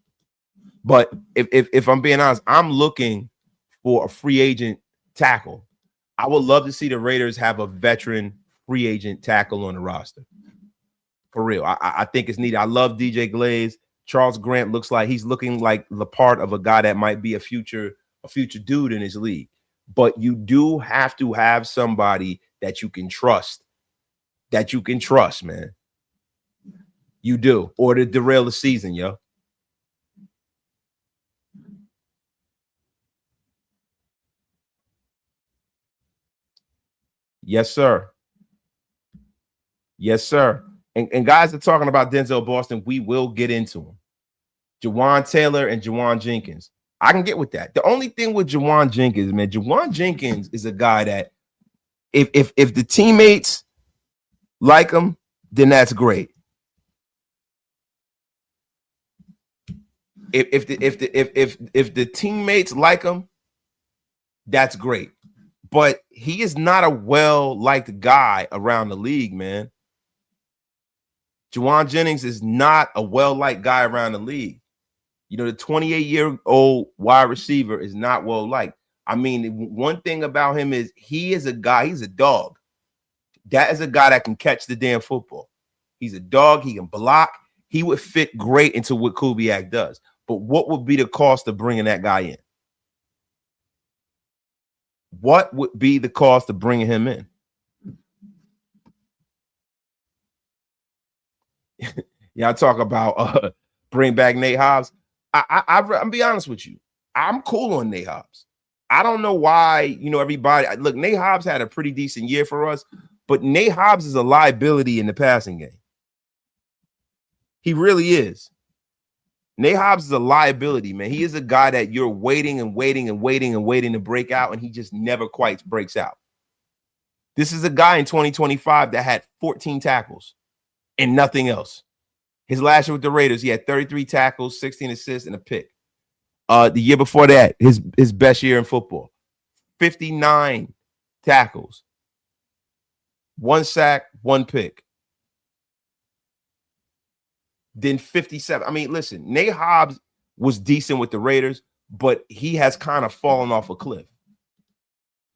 But if I'm being honest, I'm looking for a free agent tackle. I would love to see the Raiders have a veteran free agent tackle on the roster. For real. I think it's needed. I love DJ Glaze. Charles Grant looks like he's looking like the part of a guy that might be a future dude in his league. But you do have to have somebody that you can trust. Man. You do. Or to derail the season, yo. Yes, sir. Yes, sir. And guys are talking about Denzel Boston. We will get into him. Jawan Taylor and Jawan Jenkins. I can get with that. The only thing with Jawan Jenkins, man, Jawan Jenkins is a guy that if the teammates like him, then that's great. If the teammates like him, that's great. But he is not a well-liked guy around the league, man. Jawan Jennings is not a well-liked guy around the league. You know, the 28-year-old wide receiver is not well-liked. I mean, one thing about him is he is a guy, he's a dog. That is a guy that can catch the damn football. He's a dog, he can block. He would fit great into what Kubiak does. But what would be the cost of bringing that guy in? What would be the cost of bringing him in? Y'all talk about bring back Nate Hobbs. I'm be honest with you. I'm cool on Nate Hobbs. I don't know why, you know, everybody look, Nate Hobbs had a pretty decent year for us, but Nate Hobbs is a liability in the passing game. He really is. Nate Hobbs is a liability, man. He is a guy that you're waiting to break out, and he just never quite breaks out. This is a guy in 2025 that had 14 tackles and nothing else. His last year with the Raiders, he had 33 tackles, 16 assists, and a pick. The year before that, his best year in football, 59 tackles, 1 sack, 1 pick. Then 57. I mean, listen, Nate Hobbs was decent with the Raiders, but he has kind of fallen off a cliff.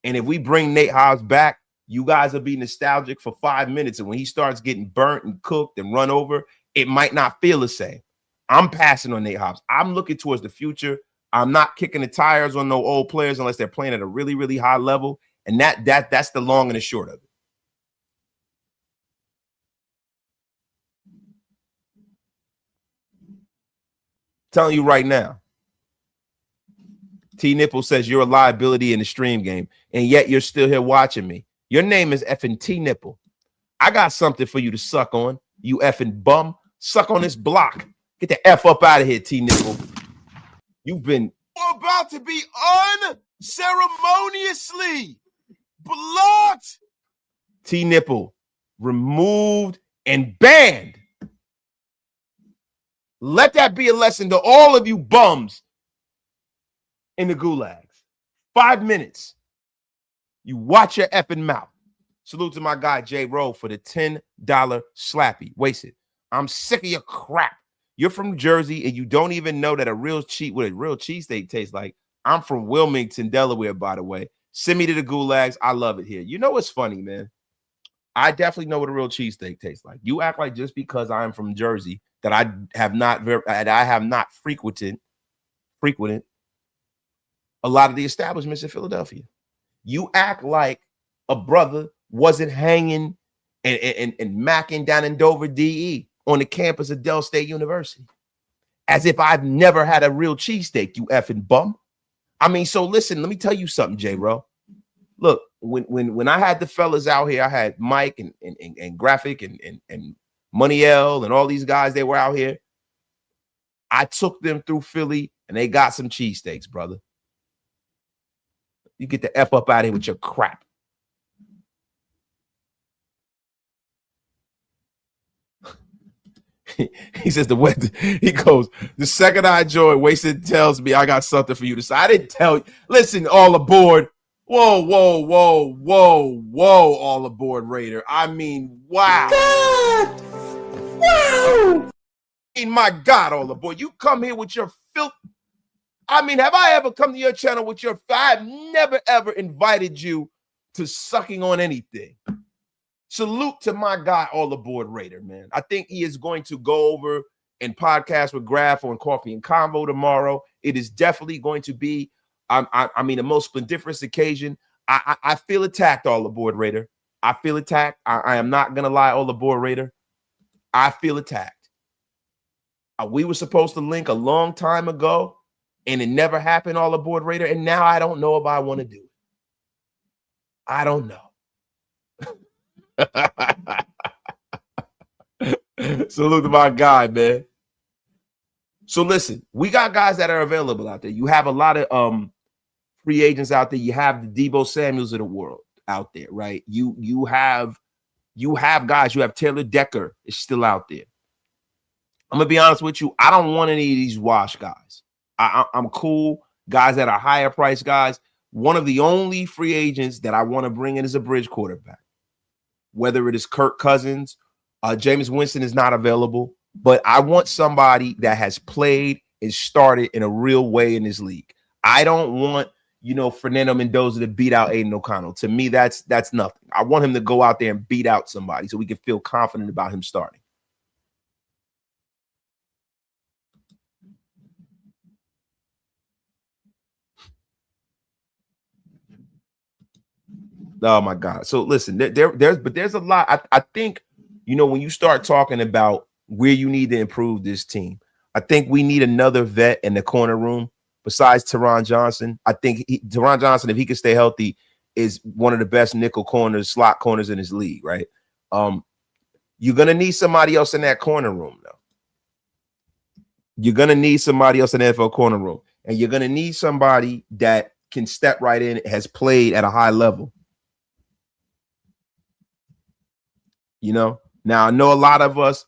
And if we bring Nate Hobbs back, you guys will be nostalgic for 5 minutes. And when he starts getting burnt and cooked and run over, it might not feel the same. I'm passing on Nate Hobbs. I'm looking towards the future. I'm not kicking the tires on no old players unless they're playing at a really, really high level. And that's the long and the short of it. Telling you right now, T Nipple says you're a liability in the stream game, and yet you're still here watching me. Your name is effing T Nipple. I got something for you to suck on, you effing bum. Suck on this block. Get the F up out of here, T Nipple. You've been about to be unceremoniously blocked. T Nipple removed and banned. Let that be a lesson to all of you bums in the gulags. 5 minutes. You watch your effing mouth. Salute to my guy, J. Rowe, for the $10 slappy. Waste it. I'm sick of your crap. You're from Jersey, and you don't even know that what a real cheesesteak tastes like. I'm from Wilmington, Delaware, by the way. Send me to the gulags. I love it here. You know what's funny, man? I definitely know what a real cheesesteak tastes like. You act like just because I'm from Jersey that I have not frequented a lot of the establishments in Philadelphia. You act like a brother wasn't hanging and macking down in Dover, DE on the campus of Dell State University. As if I've never had a real cheesesteak, you effing bum. I mean, so listen, let me tell you something, J-Ro. Look, when I had the fellas out here, I had Mike and Graphic and Money L and all these guys, they were out here. I took them through Philly and they got some cheesesteaks, brother. You get the F up out of here with your crap. He says he goes, the second I join, Wasted tells me I got something for you to say. I didn't tell you. Listen, all aboard. Whoa, all aboard, Raider. I mean, wow. God. Wow. I mean, my God, all aboard. You come here with your filth. I mean, have I ever come to your channel with your I've never, ever invited you to sucking on anything. Salute to my guy, all aboard Raider, man. I think he is going to go over and podcast with Graf on Coffee and Convo tomorrow. It is definitely going to be, I mean, the most splendiferous occasion. I feel attacked, all aboard Raider. I feel attacked. I am not going to lie, all aboard Raider. I feel attacked. We were supposed to link a long time ago, and it never happened, all aboard Raider. And now I don't know if I want to do it. I don't know. Salute to my guy, man. So listen, we got guys that are available out there. You have a lot of free agents out there. You have the Deebo Samuels of the world out there, right? You have guys. You have Taylor Decker is still out there. I'm gonna be honest with you. I don't want any of these wash guys. I'm cool. Guys that are higher price guys. One of the only free agents that I want to bring in is a bridge quarterback. Whether it is Kirk Cousins, Jameis Winston is not available, but I want somebody that has played and started in a real way in this league. I don't want, Fernando Mendoza to beat out Aiden O'Connell. To me, that's nothing. I want him to go out there and beat out somebody so we can feel confident about him starting. Oh my God. So listen, there's a lot. I think, when you start talking about where you need to improve this team, I think we need another vet in the corner room besides Teron Johnson. I think Teron Johnson, if he can stay healthy, is one of the best nickel corners, slot corners in his league, right? You're gonna need somebody else in that corner room, though. You're gonna need somebody else in the NFL corner room, and you're gonna need somebody that can step right in, has played at a high level. Now I know a lot of us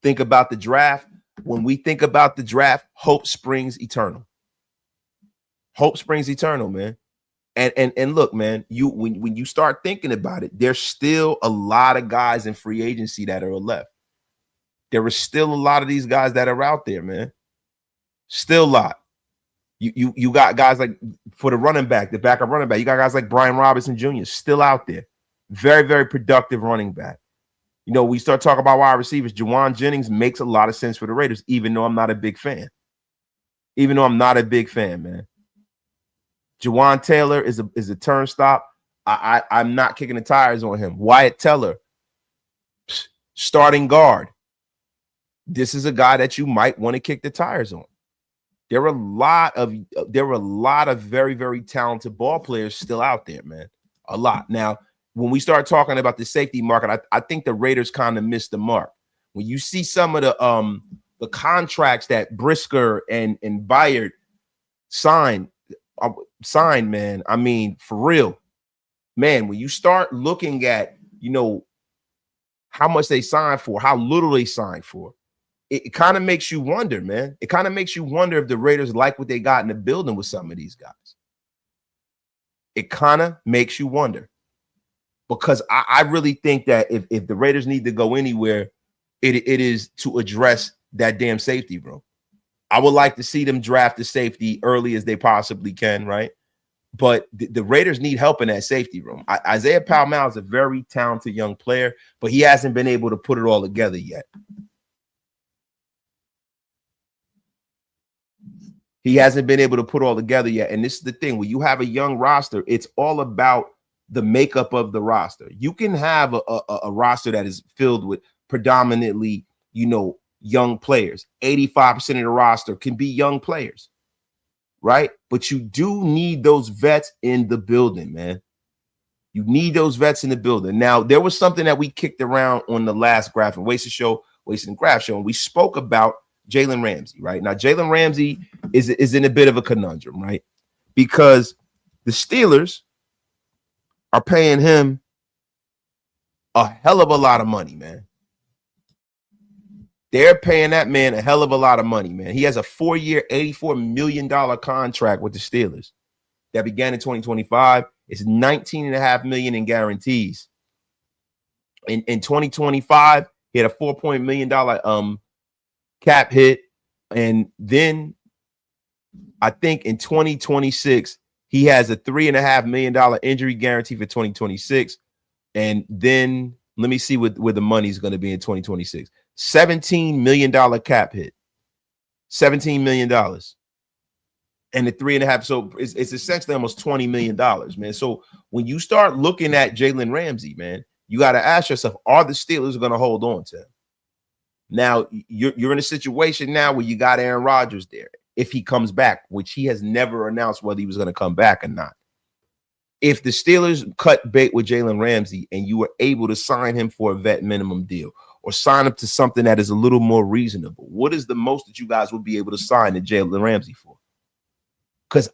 think about the draft. When we think about the draft, hope springs eternal. Hope springs eternal, man. And look, man, when you start thinking about it, there's still a lot of guys in free agency that are left. There are still a lot of these guys that are out there, man. Still a lot. You got guys like, for the running back, the backup running back, you got guys like Brian Robinson Jr. still out there. Very, very productive running back. We start talking about wide receivers. Juwan Jennings makes a lot of sense for the Raiders, even though I'm not a big fan. Man. Juwan Taylor is a turnstop. I'm not kicking the tires on him. Wyatt Teller, starting guard. This is a guy that you might want to kick the tires on. There are a lot of very, very talented ball players still out there, man. A lot. Now, when we start talking about the safety market, I think the Raiders kind of missed the mark. When you see some of the contracts that Brisker and Bayard signed, man, I mean, for real, man, when you start looking at, how much they signed for, how little they signed for, it kind of makes you wonder, man. It kind of makes you wonder if the Raiders like what they got in the building with some of these guys. It kind of makes you wonder. Because I really think that if the Raiders need to go anywhere, it is to address that damn safety room. I would like to see them draft the safety early as they possibly can, right? But the Raiders need help in that safety room. Isaiah Palmau is a very talented young player, but he hasn't been able to put it all together yet. He hasn't been able to put it all together yet. And this is the thing. When you have a young roster, it's all about the makeup of the roster. You can have a roster that is filled with predominantly, young players. 85% of the roster can be young players, right? But you do need those vets in the building, man. You need those vets in the building. Now, there was something that we kicked around on the last Graph and Wasted and Graph show, and we spoke about Jaylen Ramsey, right? Now, Jaylen Ramsey is in a bit of a conundrum, right? Because the Steelers are paying him a hell of a lot of money, man. They're paying that man a hell of a lot of money, man. He has a 4-year, $84 million contract with the Steelers that began in 2025. It's $19.5 million in guarantees. In 2025, he had a $4 million cap hit. And then I think in 2026, he has a $3.5 million injury guarantee for 2026. And then let me see where the money's going to be in 2026. $17 million cap hit. $17 million. And the 3.5. So it's essentially almost $20 million, man. So when you start looking at Jaylen Ramsey, man, you got to ask yourself, are the Steelers going to hold on to him? Now, you're in a situation now where you got Aaron Rodgers there. If he comes back, which he has never announced whether he was going to come back or not. If the Steelers cut bait with Jaylen Ramsey and you were able to sign him for a vet minimum deal, or sign up to something that is a little more reasonable? What is the most that you guys would be able to sign to Jaylen Ramsey for? Because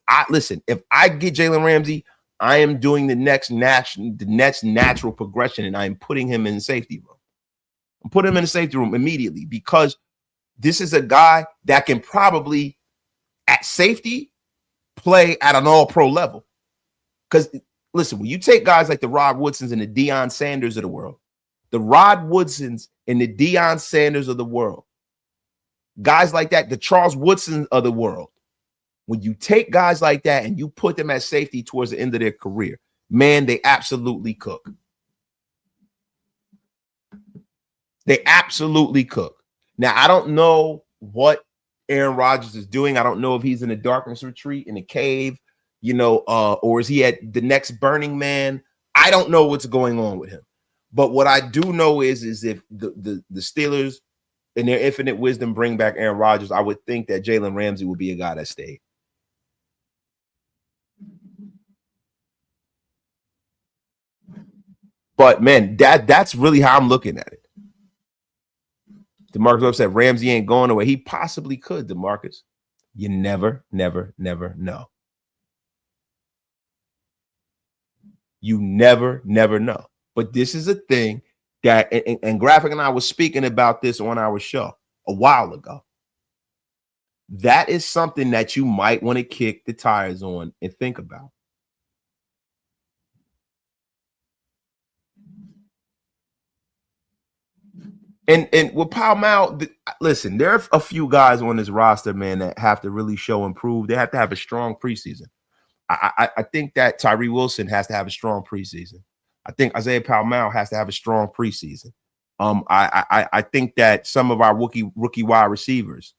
if I get Jaylen Ramsey, I am doing the next natural progression, and I am putting him in the safety room. I'm putting him in the safety room immediately, because this is a guy that can probably at safety play at an all-pro level. Because listen, when you take guys like the Rod Woodsons and the Deion Sanders of the world, the Rod Woodsons and the Deion Sanders of the world, guys like that, the Charles Woodson of the world, when you take guys like that and you put them at safety towards the end of their career, man, they absolutely cook. They absolutely cook. Now, I don't know what Aaron Rodgers is doing. I don't know if he's in a darkness retreat, in a cave, or is he at the next Burning Man? I don't know what's going on with him. But what I do know is if the Steelers in their infinite wisdom bring back Aaron Rodgers, I would think that Jaylen Ramsey would be a guy that stayed. But man, that's really how I'm looking at it. DeMarcus Webb said Ramsey ain't going away. He possibly could, DeMarcus. You never know. You never know. But this is a thing that, and Graphic and I was speaking about this on our show a while ago. That is something that you might want to kick the tires on and think about. And with Pal Mal, listen, there are a few guys on this roster, man, that have to really show and prove. They have to have a strong preseason. I think that Tyree Wilson has to have a strong preseason. I think Isaiah Pal-Mal has to have a strong preseason. I think that some of our rookie wide receivers,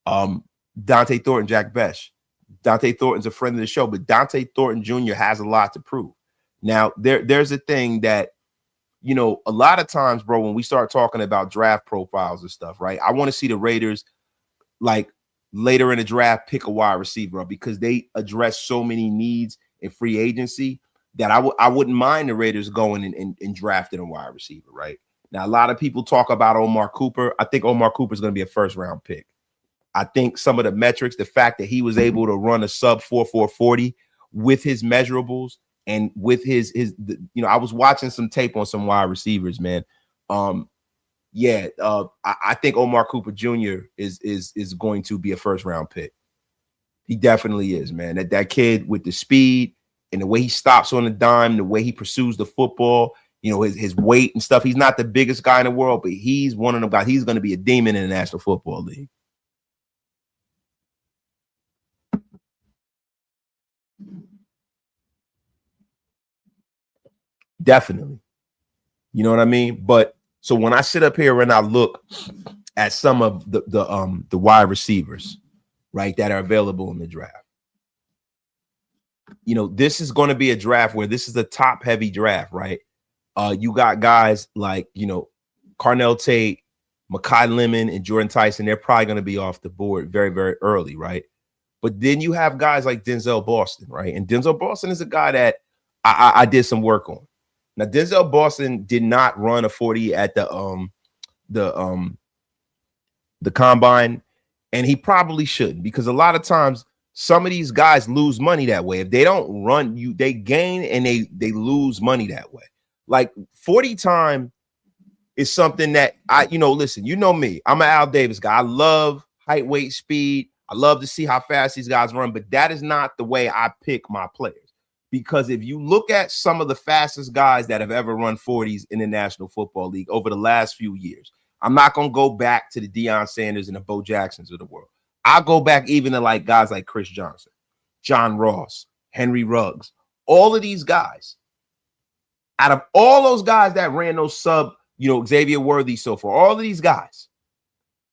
Dante Thornton, Jack Besh. Dante Thornton's a friend of the show, but Dante Thornton Jr. has a lot to prove. Now, there's a thing that, a lot of times, bro, when we start talking about draft profiles and stuff, right? I want to see the Raiders, like, later in the draft, pick a wide receiver up, because they address so many needs in free agency that I wouldn't mind the Raiders going and drafting a wide receiver, right? Now, a lot of people talk about Omar Cooper. I think Omar Cooper is going to be a first-round pick. I think some of the metrics, the fact that he was able to run a sub 4.40 with his measurables and with his I was watching some tape on some wide receivers, man. I think Omar Cooper Jr. is going to be a first-round pick. He definitely is, man. That kid with the speed and the way he stops on the dime, the way he pursues the football, his weight and stuff. He's not the biggest guy in the world, but he's one of them guys. He's going to be a demon in the National Football League. Definitely. You know what I mean? But so when I sit up here and I look at some of the wide receivers, right, that are available in the draft, this is going to be a draft where this is a top heavy draft, right? You got guys like, Carnell Tate, Mekhi Lemon, and Jordan Tyson. They're probably going to be off the board very, very early, right? But then you have guys like Denzel Boston, right? And Denzel Boston is a guy that I did some work on. Now, Denzel Boston did not run a 40 at the combine, and he probably shouldn't, because a lot of times some of these guys lose money that way. If they don't run, they gain and they lose money that way. Like 40 time is something that listen, me, I'm an Al Davis guy. I love height, weight, speed. I love to see how fast these guys run, but that is not the way I pick my players. Because if you look at some of the fastest guys that have ever run 40s in the National Football League over the last few years, I'm not going to go back to the Deion Sanders and the Bo Jacksons of the world. I'll go back even to guys like Chris Johnson, John Ross, Henry Ruggs, all of these guys. Out of all those guys that ran those sub, Xavier Worthy, so far, all of these guys,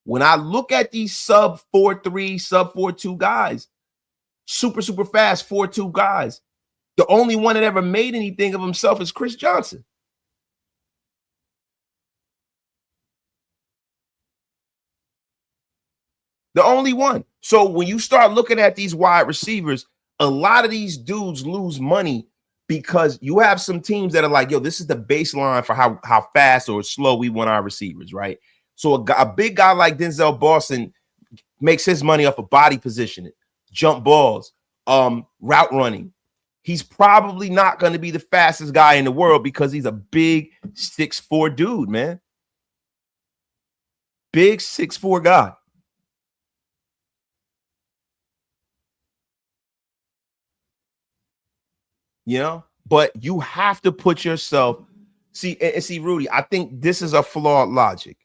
when I look at these sub 4.3, sub 4.2 guys, super fast 4.2 guys, the only one that ever made anything of himself is Chris Johnson. The only one. So when you start looking at these wide receivers, a lot of these dudes lose money because you have some teams that are like, yo, this is the baseline for how fast or slow we want our receivers, right? So a big guy like Denzel Boston makes his money off of body positioning, jump balls, route running. He's probably not going to be the fastest guy in the world because he's a big 6'4" dude, man. Big 6'4" guy. You know, but you have to put yourself, see, Rudy, I think this is a flawed logic.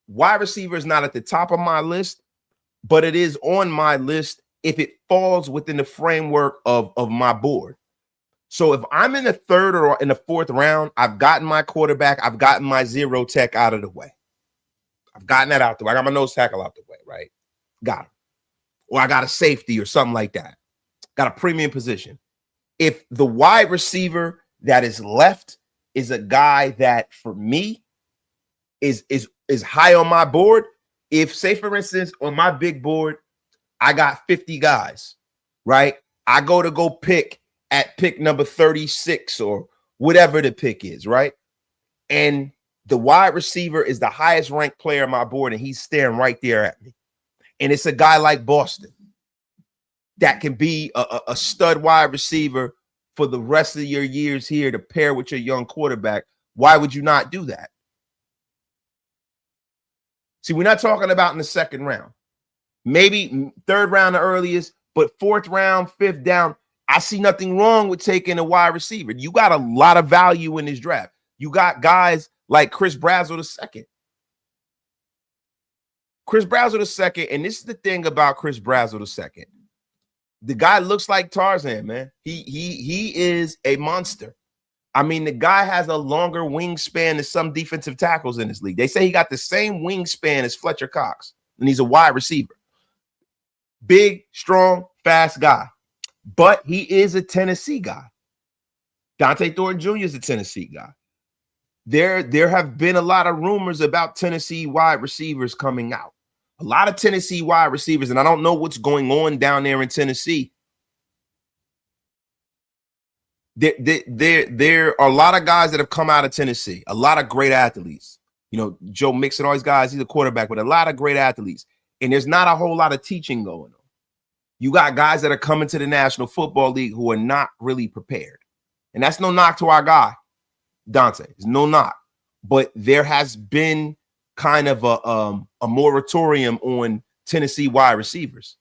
Wide receiver is not at the top of my list, but it is on my list if it falls within the framework of my board. So if I'm in the third or in the fourth round, I've gotten my quarterback, I've gotten my zero tech out of the way. I've gotten that out the way. I got my nose tackle out the way, right? Got him. Or I got a safety or something like that. Got a premium position. If the wide receiver that is left is a guy that, for me, is high on my board, if, say, for instance, on my big board, I got 50 guys, right? I go pick at pick number 36 or whatever the pick is, right? And the wide receiver is the highest ranked player on my board, and he's staring right there at me. And it's a guy like Boston that can be a stud wide receiver for the rest of your years here to pair with your young quarterback. Why would you not do that? See, we're not talking about in the second round. Maybe third round the earliest, but fourth round, fifth down, I see nothing wrong with taking a wide receiver. You got a lot of value in this draft. You got guys like Chris Brazzell II. Chris Brazzell II, and this is the thing about Chris Brazzell II. The guy looks like Tarzan, man. He is a monster. I mean, the guy has a longer wingspan than some defensive tackles in this league. They say he got the same wingspan as Fletcher Cox, and he's a wide receiver. Big, strong, fast guy. But he is a Tennessee guy. Dante Thornton Jr. is a Tennessee guy. There have been a lot of rumors about Tennessee wide receivers coming out. A lot of Tennessee wide receivers, and I don't know what's going on down there in Tennessee. There are a lot of guys that have come out of Tennessee, a lot of great athletes. You know, Joe Mixon, all these guys, he's a quarterback, but a lot of great athletes. And there's not a whole lot of teaching going on. You got guys that are coming to the National Football League who are not really prepared. And that's no knock to our guy, Dante. It's no knock. But there has been kind of a moratorium on Tennessee wide receivers.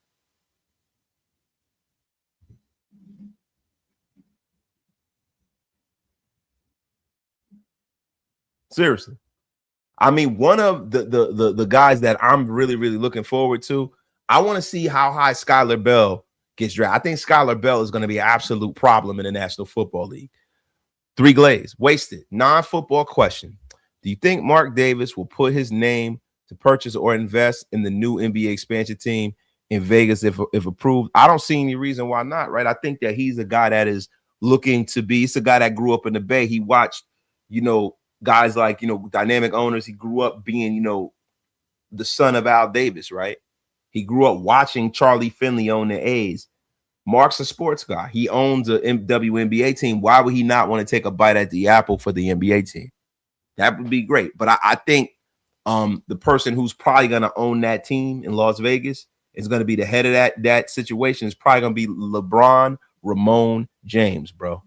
Seriously. I mean, one of the guys that I'm really, really looking forward to, I want to see how high Skylar Bell gets drafted. I think Skylar Bell is going to be an absolute problem in the National Football League. 3 Glaze, wasted, non-football question. Do you think Mark Davis will put his name to purchase or invest in the new NBA expansion team in Vegas if approved? I don't see any reason why not, right? I think that he's a guy that is looking to be, it's a guy that grew up in the Bay. He watched, you know, guys like, you know, dynamic owners. He grew up being, you know, the son of Al Davis, right? He grew up watching Charlie Finley own the A's. Mark's a sports guy. He owns a WNBA team. Why would he not want to take a bite at the apple for the NBA team? That would be great. But I think the person who's probably going to own that team in Las Vegas is going to be the head of that situation. Is probably going to be LeBron Ramon James, bro.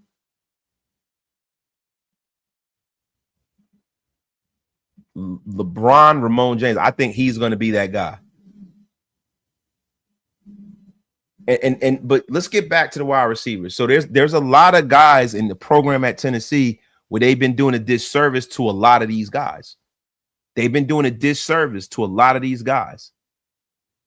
LeBron Ramon James. I think he's going to be that guy. But let's get back to the wide receivers. So there's a lot of guys in the program at Tennessee where they've been doing a disservice to a lot of these guys. They've been doing a disservice to a lot of these guys.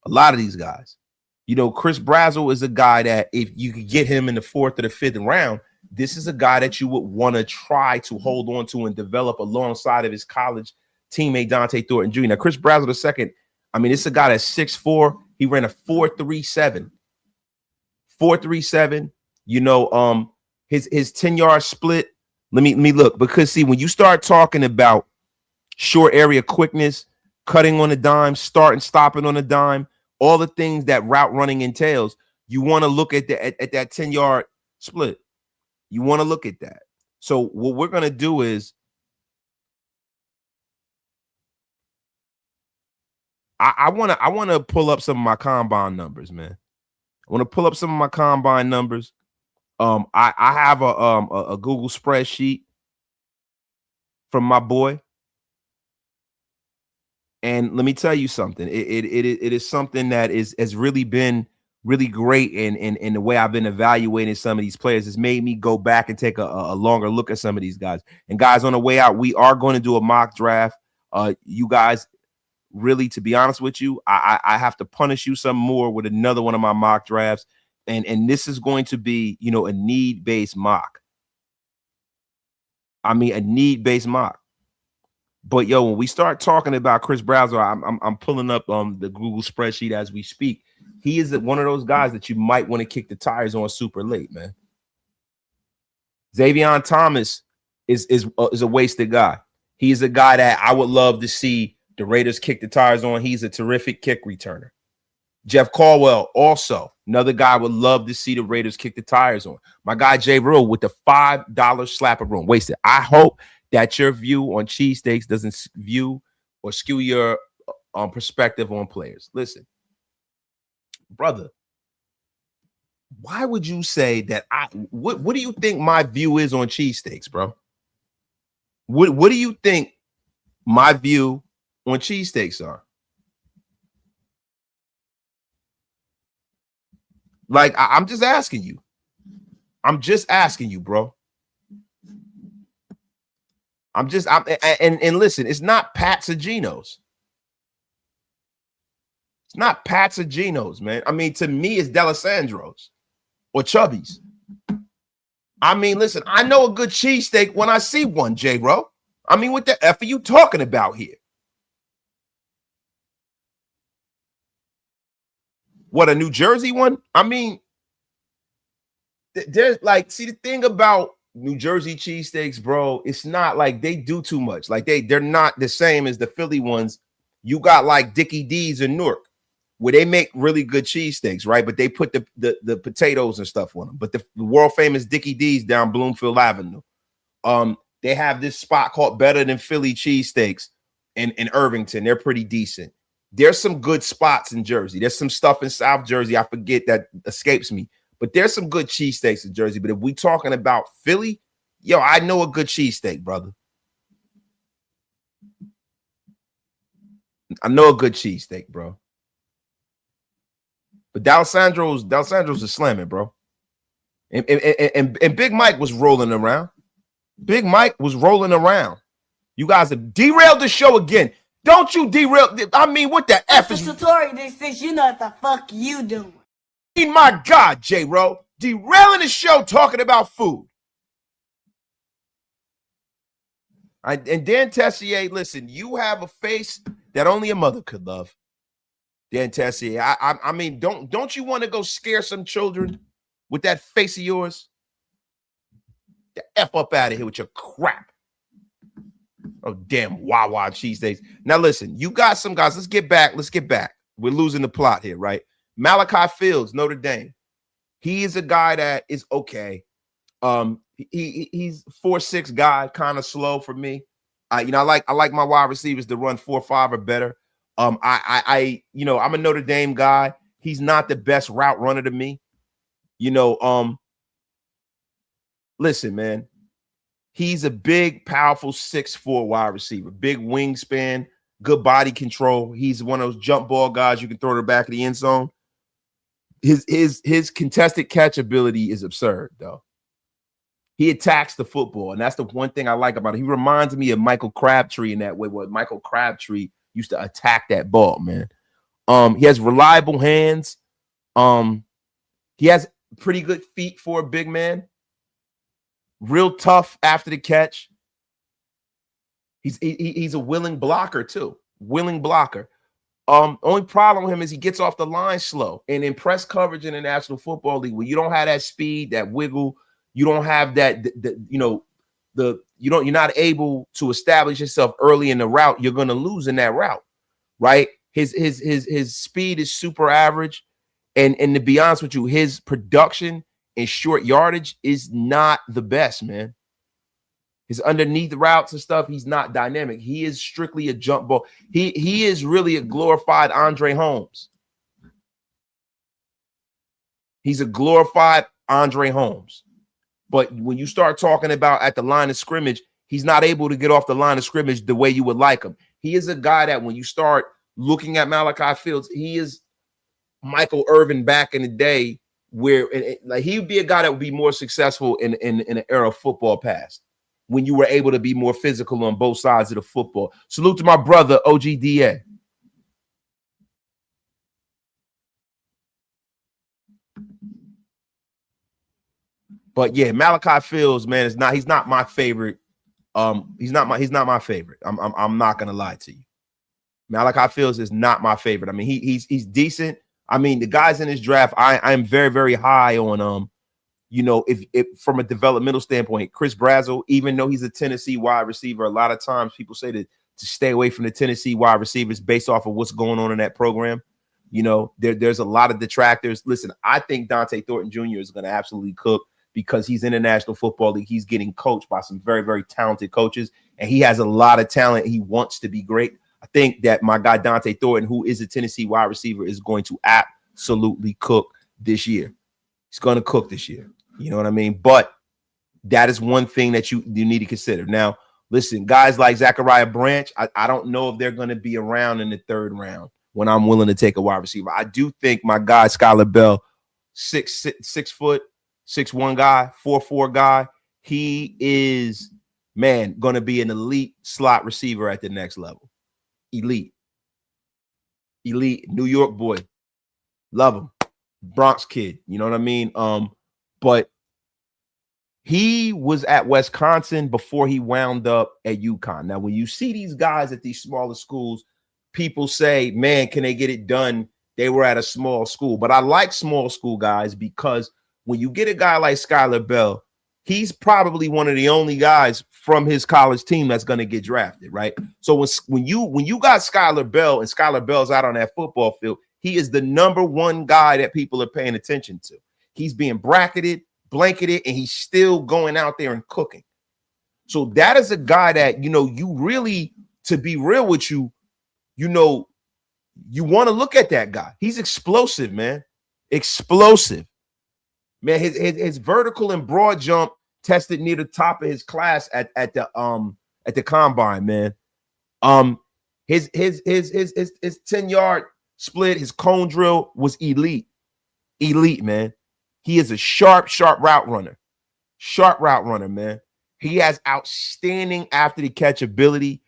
A lot of these guys. You know, Chris Brazzell is a guy that if you could get him in the 4th or the 5th round, this is a guy that you would want to try to hold on to and develop alongside of his college teammate Dante Thornton Jr. Now, Chris Brazzell II, I mean, it's a guy that's 6'4". He ran a 4.37. 4.37. You know, his 10-yard split. Let me look, because see, when you start talking about short area quickness, cutting on a dime, starting, stopping on a dime, all the things that route running entails, you want to look at that 10-yard split. You want to look at that. So what we're going to do is I want to pull up some of my combine numbers, man. I want to pull up some of my combine numbers. I have a Google spreadsheet from my boy. And let me tell you something. It is something that has really been really great in the way I've been evaluating some of these players. It's made me go back and take a longer look at some of these guys. And guys, on the way out, we are going to do a mock draft. You guys, really, to be honest with you, I have to punish you some more with another one of my mock drafts. And this is going to be, you know, a need-based mock. I mean, a need-based mock. But yo, when we start talking about Chris Browser, I'm pulling up the Google spreadsheet as we speak. He is one of those guys that you might want to kick the tires on super late, man. Xavier Thomas is a wasted guy. He's a guy that I would love to see the Raiders kick the tires on. He's a terrific kick returner. Jeff Caldwell, also another guy I would love to see the Raiders kick the tires on. My guy Jay Rule with the $5 slapper room. Wasted. I hope that your view on cheesesteaks doesn't view or skew your perspective on players. Listen, brother, why would you say that what do you think my view is on cheesesteaks, bro? What do you think my view on cheesesteaks are? Like, I'm just asking you. I'm just asking you, bro. And listen, it's not Pat's or Geno's. It's not Pat's or Geno's, man. I mean, to me, it's D'Alessandro's or Chubby's. I mean, listen, I know a good cheesesteak when I see one, J-Ro. I mean, what the F are you talking about here? What, a New Jersey one? I mean, there's like, see, the thing about New Jersey cheesesteaks, bro, it's not like they do too much. Like they're not the same as the Philly ones. You got like Dickie D's in Newark, where they make really good cheesesteaks, right? But they put the potatoes and stuff on them. But the world famous Dickie D's down Bloomfield Avenue, they have this spot called Better Than Philly Cheesesteaks in Irvington. They're pretty decent. There's some good spots in Jersey. There's some stuff in South Jersey. I forget, that escapes me. But there's some good cheesesteaks in Jersey. But if we talking about Philly, yo, I know a good cheesesteak, brother. I know a good cheesesteak, bro. But D'Alessandro's is slamming, bro. And Big Mike was rolling around. Big Mike was rolling around. You guys have derailed the show again. Don't you derail? I mean, what the F is... Tutorial, this is, you know what the fuck you doing. My God, J-Ro, derailing the show talking about food. And Dan Tessier, listen, you have a face that only a mother could love. Dan Tessier, I mean, don't you want to go scare some children with that face of yours? The F up out of here with your crap. Oh, damn, Wawa cheesesteaks. Now, listen, you got some guys. Let's get back. We're losing the plot here, right? Malachi Fields, Notre Dame. He is a guy that is okay. He's 4.6 guy, kind of slow for me. I like my wide receivers to run 4.5 or better. I'm a Notre Dame guy. He's not the best route runner to me. Listen, man. He's a big, powerful 6'4" wide receiver, big wingspan, good body control. He's one of those jump ball guys you can throw to the back of the end zone. His contested catch ability is absurd, though. He attacks the football, and that's the one thing I like about him. He reminds me of Michael Crabtree in that way, where Michael Crabtree used to attack that ball, man. He has reliable hands. He has pretty good feet for a big man. Real tough after the catch. He's a willing blocker too. Willing blocker. Only problem with him is he gets off the line slow. And in press coverage in the National Football League, where you don't have that speed, that wiggle, you don't have that. You're not able to establish yourself early in the route. You're going to lose in that route, right? His speed is super average, and to be honest with you, his production in short yardage is not the best, man. His underneath routes and stuff, he's not dynamic. He is strictly a jump ball. He is really a glorified Andre Holmes. He's a glorified Andre Holmes. But when you start talking about at the line of scrimmage, he's not able to get off the line of scrimmage the way you would like him. He is a guy that when you start looking at Malachi Fields, he is Michael Irvin back in the day, where like he would be a guy that would be more successful in an era of football past, when you were able to be more physical on both sides of the football. Salute to my brother, OGDA. But yeah, Malachi Fields, man, he's not my favorite. He's not my favorite. I'm not gonna lie to you. Malachi Fields is not my favorite. I mean, he's decent. I mean, the guys in this draft, I'm very, very high on you know, if from a developmental standpoint, Chris Brazzell, even though he's a Tennessee wide receiver, a lot of times people say to stay away from the Tennessee wide receivers based off of what's going on in that program. You know, there's a lot of detractors. Listen, I think Dante Thornton Jr. is going to absolutely cook because he's in the National Football League. He's getting coached by some very, very talented coaches, and he has a lot of talent. He wants to be great. I think that my guy Dante Thornton, who is a Tennessee wide receiver, is going to absolutely cook this year. He's going to cook this year. You know what I mean? But that is one thing that you need to consider. Now, listen, guys like Zachariah Branch, I don't know if they're going to be around in the third round when I'm willing to take a wide receiver. I do think my guy Skylar Bell, 6 foot, 6'1" guy, 4'4" guy, he is, man, going to be an elite slot receiver at the next level. Elite New York boy. Love him. Bronx kid. You know what I mean? But he was at Wisconsin before he wound up at UConn. Now, when you see these guys at these smaller schools, people say, man, can they get it done? They were at a small school. But I like small school guys because when you get a guy like Skylar Bell, he's probably one of the only guys from his college team that's going to get drafted, right? So when you got Skylar Bell and Skylar Bell's out on that football field, he is the number one guy that people are paying attention to. He's being bracketed, blanketed, and he's still going out there and cooking. So that is a guy that, you know, you really, to be real with you, you know, you want to look at that guy. He's explosive, man. Explosive. Man, his vertical and broad jump tested near the top of his class at the combine, man. His 10-yard split, his cone drill was elite. Elite, man. He is a sharp route runner. Sharp route runner, man. He has outstanding after the catch ability.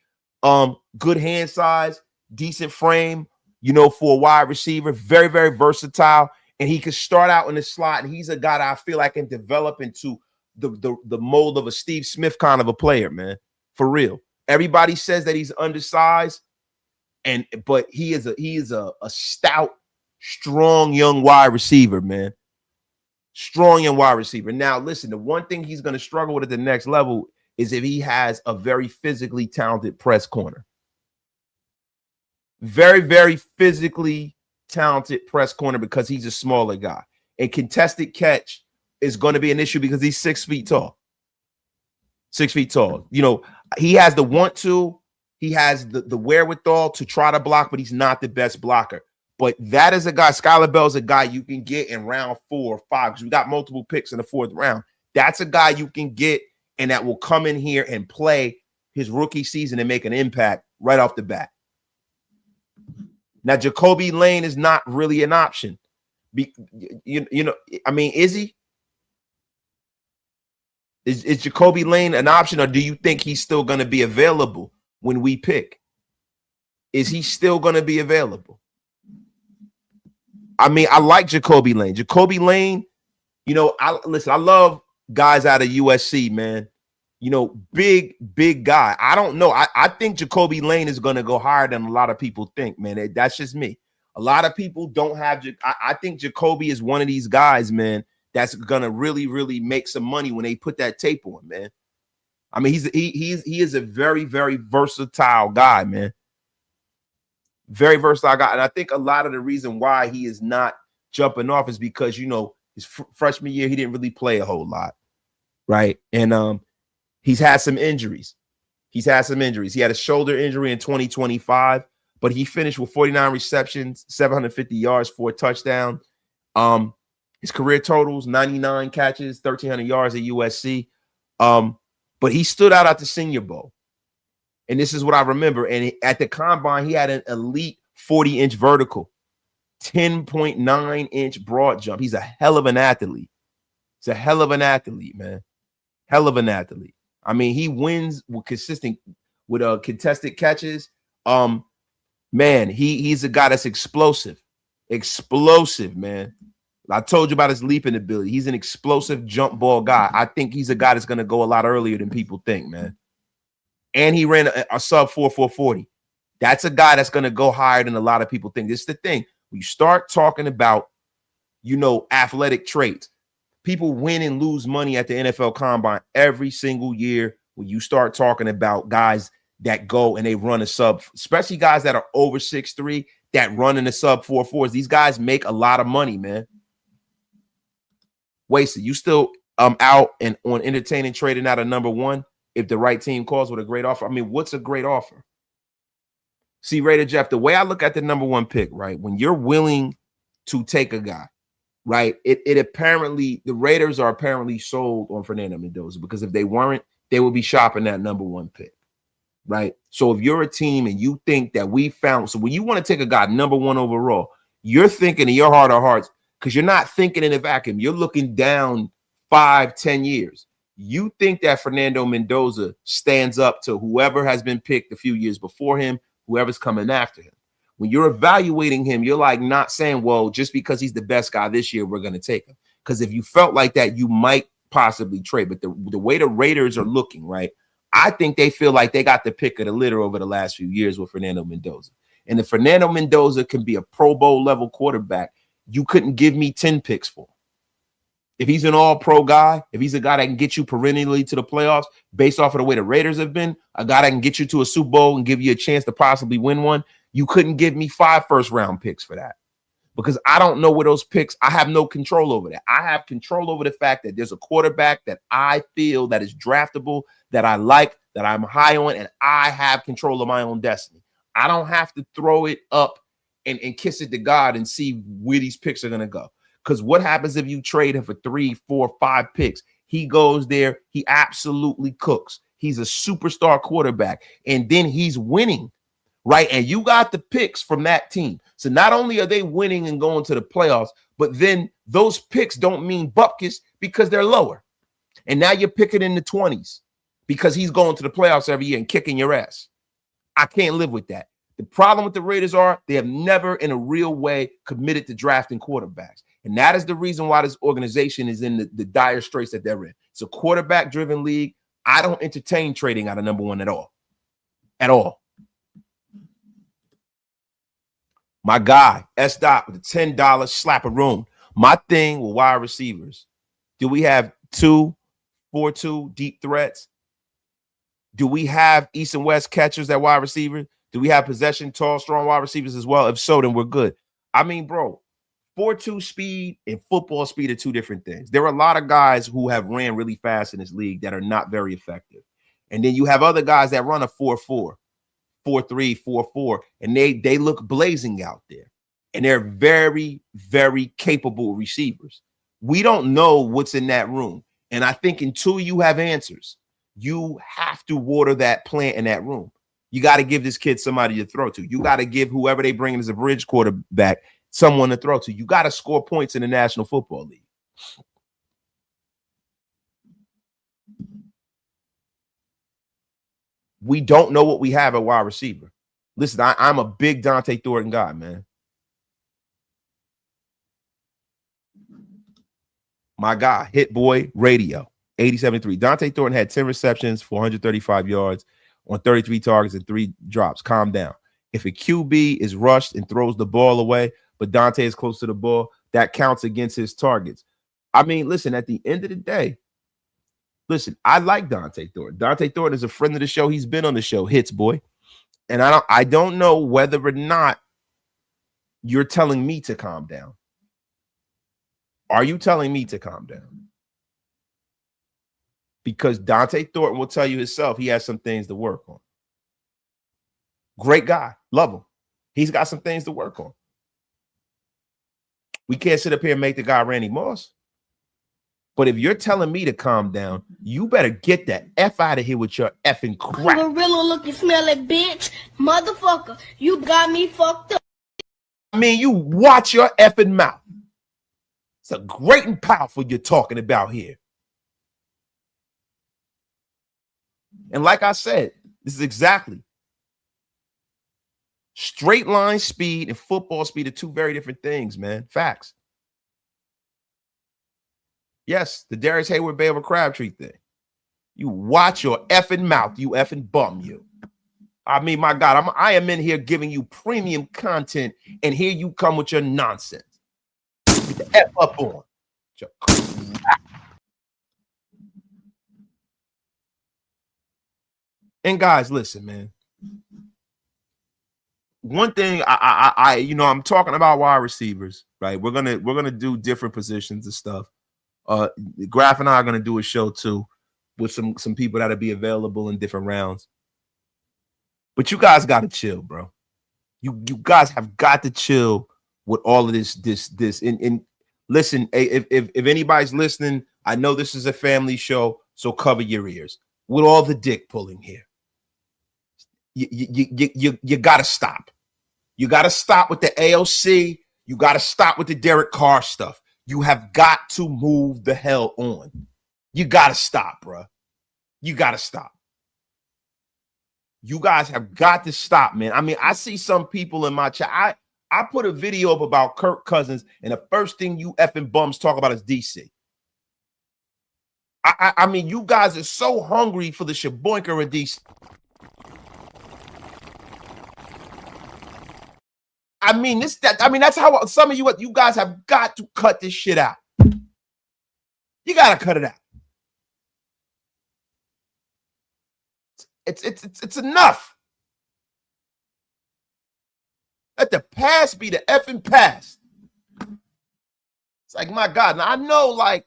Good hand size, decent frame, you know, for a wide receiver. Very, very versatile. And he can start out in the slot. And he's a guy that I feel like can develop into the mold of a Steve Smith kind of a player, man. For real. Everybody says that he's undersized, but he is a stout, strong young wide receiver, man. Strong young wide receiver. Now, listen, the one thing he's going to struggle with at the next level is if he has a very physically talented press corner. Very, very physically talented press corner because he's a smaller guy. And contested catch is going to be an issue because he's 6 feet tall. 6 feet tall. You know, he has the want to, he has the wherewithal to try to block, but he's not the best blocker. But that is a guy, Skylar Bell is a guy you can get in round 4 or 5 because we got multiple picks in the 4th round. That's a guy you can get and that will come in here and play his rookie season and make an impact right off the bat. Now, Jacoby Lane is not really an option. You know, I mean, is he? Is Jacoby Lane an option, or do you think he's still going to be available when we pick? Is he still going to be available? I mean, I like Jacoby Lane. Jacoby Lane, you know, I love guys out of USC, man. You know, big guy. I don't know. I think Jacoby Lane is going to go higher than a lot of people think, man. That's just me. A lot of people don't have. I think Jacoby is one of these guys, man, that's going to really, really make some money when they put that tape on, man. I mean, he is a very, very versatile guy, man. Very versatile guy. And I think a lot of the reason why he is not jumping off is because, you know, His freshman year, he didn't really play a whole lot, right? And he's had some injuries. He had a shoulder injury in 2025, but he finished with 49 receptions, 750 yards, 4 touchdowns. His career totals, 99 catches, 1,300 yards at USC. But he stood out at the Senior Bowl. And this is what I remember. And at the combine, he had an elite 40-inch vertical, 10.9-inch broad jump. He's a hell of an athlete. He's a hell of an athlete, man. Hell of an athlete. I mean, he wins with contested catches. Man, he's a guy that's explosive. Explosive, man. I told you about his leaping ability. He's an explosive jump ball guy. I think he's a guy that's going to go a lot earlier than people think, man. And he ran a sub 4.40. That's a guy that's going to go higher than a lot of people think. This is the thing. When you start talking about, athletic traits, people win and lose money at the NFL Combine every single year when you start talking about guys that go and they run a sub, especially guys that are over 6'3", that run in the sub 4.4s. These guys make a lot of money, man. Wasted. You still out and on entertaining trading out of number 1 if the right team calls with a great offer. I mean, what's a great offer? See, Raider Jeff, the way I look at the number 1 pick, right? When you're willing to take a guy, right? It apparently, the Raiders are apparently sold on Fernando Mendoza, because if they weren't, they would be shopping that number 1 pick, right? So if you're a team and you think that so when you want to take a guy number 1 overall, you're thinking in your heart of hearts, because you're not thinking in a vacuum. You're looking down 5-10 years. You think that Fernando Mendoza stands up to whoever has been picked a few years before him, whoever's coming after him. When you're evaluating him, you're like not saying, well, just because he's the best guy this year, we're going to take him. Because if you felt like that, you might possibly trade. But the way the Raiders are looking, right, I think they feel like they got the pick of the litter over the last few years with Fernando Mendoza. And if Fernando Mendoza can be a Pro Bowl level quarterback, you couldn't give me 10 picks for him. If he's an all-pro guy, if he's a guy that can get you perennially to the playoffs based off of the way the Raiders have been, a guy that can get you to a Super Bowl and give you a chance to possibly win one, you couldn't give me 5 first-round picks for that. Because I don't know where those picks, I have no control over that. I have control over the fact that there's a quarterback that I feel that is draftable, that I like, that I'm high on, and I have control of my own destiny. I don't have to throw it up and kiss it to God and see where these picks are going to go. Because what happens if you trade him for 3, 4, 5 picks? He goes there. He absolutely cooks. He's a superstar quarterback. And then he's winning, right? And you got the picks from that team. So not only are they winning and going to the playoffs, but then those picks don't mean buckets because they're lower. And now you're picking in the 20s because he's going to the playoffs every year and kicking your ass. I can't live with that. The problem with the Raiders are they have never in a real way committed to drafting quarterbacks. And that is the reason why this organization is in the dire straits that they're in. It's a quarterback-driven league. I don't entertain trading out of number 1 at all. At all. My guy, S. Dot with a $10 slap-a-room. My thing with wide receivers. Do we have 2 4-2 deep threats? Do we have East and West catchers at wide receiver? Do we have possession, tall, strong wide receivers as well? If so, then we're good. I mean, bro, 4.2 speed and football speed are 2 different things. There are a lot of guys who have ran really fast in this league that are not very effective. And then you have other guys that run a 4.4, 4.3, 4.4, and they look blazing out there. And they're very, very capable receivers. We don't know what's in that room. And I think until you have answers, you have to water that plant in that room. You got to give this kid somebody to throw to. You got to give whoever they bring in as a bridge quarterback someone to throw to. You got to score points in the National Football League. We don't know what we have at wide receiver. Listen, I'm a big Dante Thornton guy, man. My guy, Hit Boy Radio, 80-73. Dante Thornton had 10 receptions, 435 yards on 33 targets and 3 drops. Calm down. If a QB is rushed and throws the ball away, but Dante is close to the ball, that counts against his targets. I mean, listen, at the end of the day, listen, I like Dante Thornton. Dante Thornton is a friend of the show. He's been on the show, Hits Boy. And I don't know whether or not you're telling me to calm down. Are you telling me to calm down? Because Dante Thornton will tell you himself he has some things to work on. Great guy. Love him. He's got some things to work on. We can't sit up here and make the guy Randy Moss. But if you're telling me to calm down, you better get the F out of here with your effing crap. Gorilla looking smelly bitch. Motherfucker, you got me fucked up. I mean, you watch your effing mouth. It's a great and powerful you're talking about here. And like I said, this is exactly straight line speed and football speed are two very different things, man. Facts. Yes, the Darius Hayward Baylor Crabtree thing. You watch your effing mouth, you effing bum, you. I mean, my God, I am in here giving you premium content, and here you come with your nonsense. Get the F up on. And guys, listen, man. One thing I'm talking about wide receivers, right? We're gonna do different positions and stuff. Graf and I are gonna do a show too with some people that'll be available in different rounds. But you guys got to chill, bro. You guys have got to chill with all of this. And listen, if anybody's listening, I know this is a family show, so cover your ears with all the dick pulling here. You got to stop. You got to stop with the AOC. You got to stop with the Derek Carr stuff. You have got to move the hell on. You got to stop, bro. You got to stop. You guys have got to stop, man. I mean, I see some people in my chat. I put a video up about Kirk Cousins, and the first thing you effing bums talk about is DC. I mean, you guys are so hungry for the shaboinker of DC. I mean, that's how some of you guys have got to cut this shit out. You got to cut it out. It's enough. Let the past be the effing past. It's like, my God. Now, I know, like,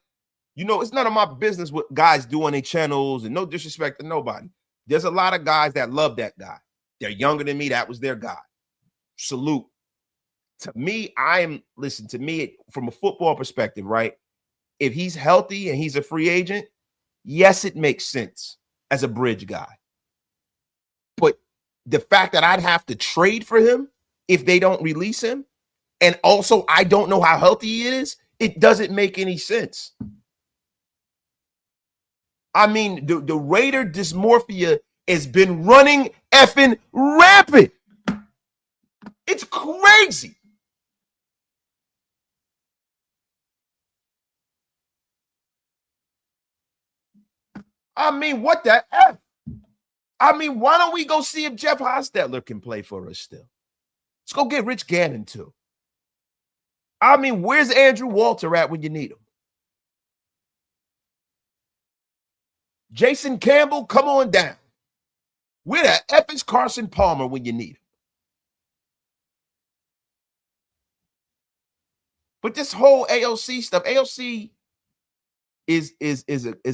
it's none of my business what guys do on their channels, and no disrespect to nobody. There's a lot of guys that love that guy. They're younger than me. That was their guy. Salute. To me, to me, from a football perspective, right? If he's healthy and he's a free agent, yes, it makes sense as a bridge guy. But the fact that I'd have to trade for him if they don't release him, and also I don't know how healthy he is, it doesn't make any sense. I mean, the Raider dysmorphia has been running effing rampant. It's crazy. I mean, what the F? I mean, why don't we go see if Jeff Hostetler can play for us still? Let's go get Rich Gannon too. I mean, where's Andrew Walter at when you need him? Jason Campbell, come on down. Where the F is Carson Palmer when you need him? But this whole AOC stuff, AOC is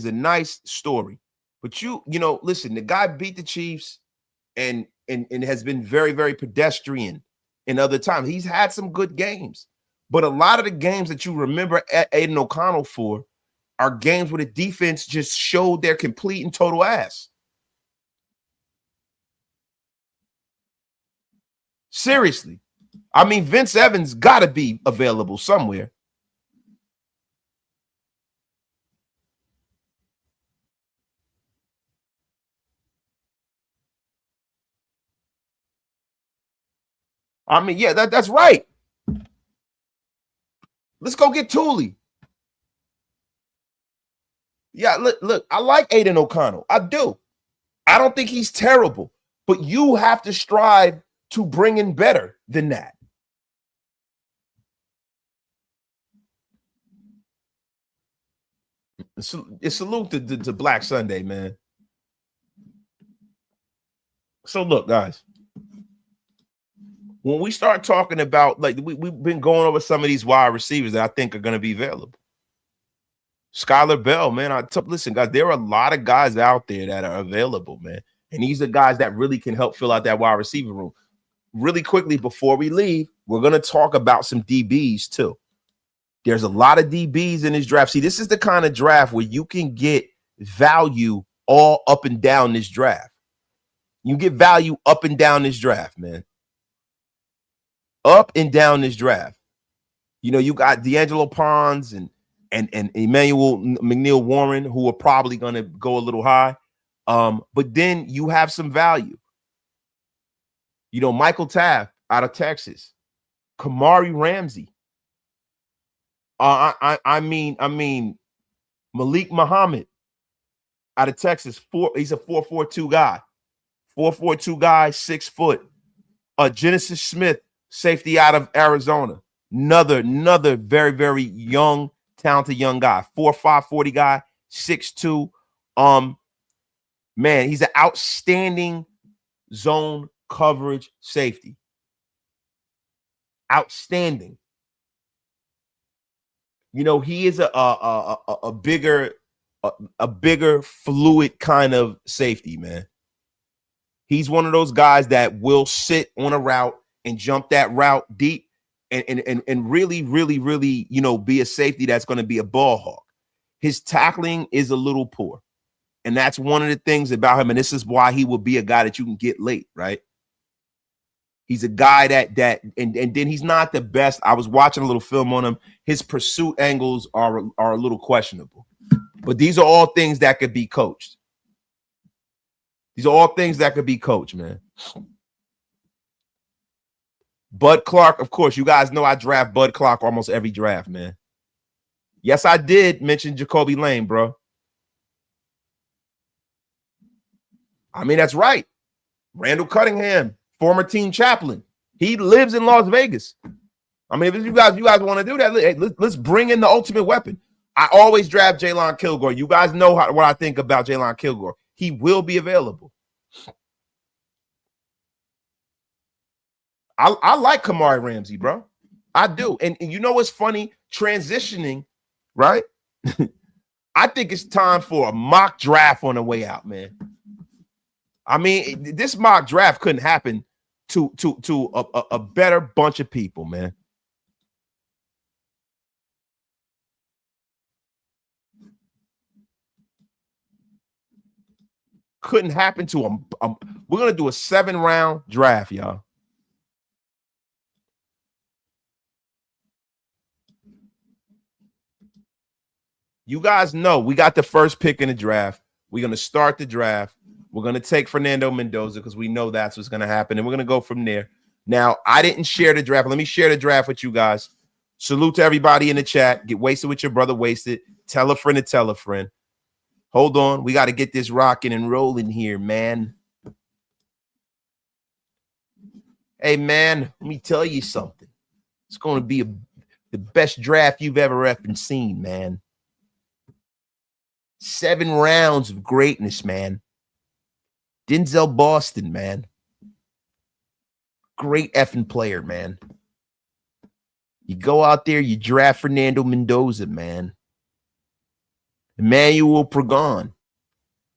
a nice story. But listen, the guy beat the Chiefs and has been very, very pedestrian in other times. He's had some good games. But a lot of the games that you remember Aiden O'Connell for are games where the defense just showed their complete and total ass. Seriously. I mean, Vince Evans got to be available somewhere. I mean, yeah, that's right. Let's go get Thule. Yeah, look, I like Aiden O'Connell. I do. I don't think he's terrible, but you have to strive to bring in better than that. It's salute to Black Sunday, man. So look, guys. when we start talking about, like, we've been going over some of these wide receivers that I think are going to be available. Skylar Bell, man, listen, guys, there are a lot of guys out there that are available, man. And these are guys that really can help fill out that wide receiver room. Really quickly, before we leave, we're going to talk about some DBs too. There's a lot of DBs in this draft. See, this is the kind of draft where you can get value all up and down this draft. You get value up and down this draft, man. Up and down this draft. You know, you got D'Angelo Pons and Emmanuel McNeil Warren, who are probably going to go a little high. But then you have some value. You know, Michael Taft out of Texas, Kamari Ramsey. I mean, Malik Muhammad out of Texas. He's a 4.42 guy. 4.42 guy, 6 foot. Genesis Smith, safety out of Arizona. Another very, very young, talented young guy. 4.5 40 guy, 6'2". Man, he's an outstanding zone coverage safety. Outstanding. You know, he is a bigger fluid kind of safety, man. He's one of those guys that will sit on a route and jump that route deep and really, really, really, you know, be a safety that's going to be a ball hawk. His tackling is a little poor. And that's one of the things about him. And this is why he will be a guy that you can get late, right? He's a guy and then he's not the best. I was watching a little film on him. His pursuit angles are a little questionable. But these are all things that could be coached. These are all things that could be coached, man. Bud Clark, of course, you guys know I draft Bud Clark almost every draft, man. Yes, I did mention Jacoby Lane, bro. I mean, that's right. Randall Cunningham, former team chaplain. He lives in Las Vegas. I mean, if you guys want to do that, let's bring in the ultimate weapon. I always draft Jalen Kilgore. You guys know what I think about Jalen Kilgore. He will be available. I like Kamari Ramsey, bro. I do. And you know what's funny? Transitioning, right? I think it's time for a mock draft on the way out, man. I mean, this mock draft couldn't happen to a better bunch of people, man. Couldn't happen to them. We're going to do a 7-round draft, y'all. You guys know we got the first pick in the draft. We're going to start the draft. We're going to take Fernando Mendoza because we know that's what's going to happen. And we're going to go from there. Now, I didn't share the draft. Let me share the draft with you guys. Salute to everybody in the chat. Get wasted with your brother, wasted. Tell a friend to tell a friend. Hold on. We got to get this rocking and rolling here, man. Hey, man, let me tell you something. It's going to be the best draft you've ever seen, man. 7 rounds of greatness, man. Denzel Boston, man. Great effing player, man. You go out there, you draft Fernando Mendoza, man. Emmanuel Pragon.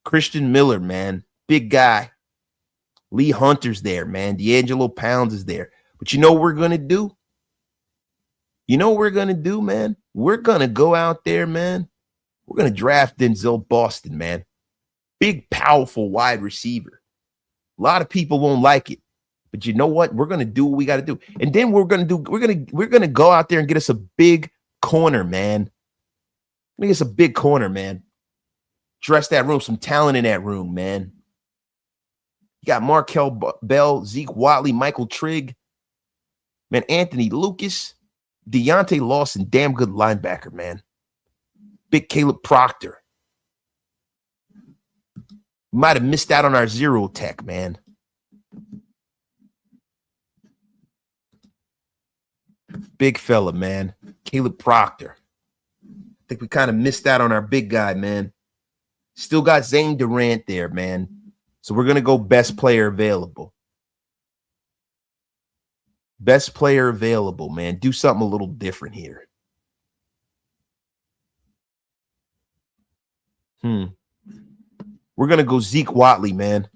Christian Miller, man. Big guy. Lee Hunter's there, man. D'Angelo Pounds is there. But you know what we're going to do? You know what we're going to do, man? We're going to go out there, man. We're going to draft Denzel Boston, man. Big, powerful wide receiver. A lot of people won't like it. But you know what? We're going to do what we got to do. And then we're going to go out there and get us a big corner, man. Get us a big corner, man. Dress that room, some talent in that room, man. You got Markel Bell, Zeke Watley, Michael Trigg, man, Anthony Lucas, Deontay Lawson, damn good linebacker, man. Big Caleb Proctor. Might have missed out on our zero tech, man. Big fella, man. Caleb Proctor. I think we kind of missed out on our big guy, man. Still got Zane Durant there, man. So we're going to go best player available. Best player available, man. Do something a little different here. We're going to go Zeke Watley, man.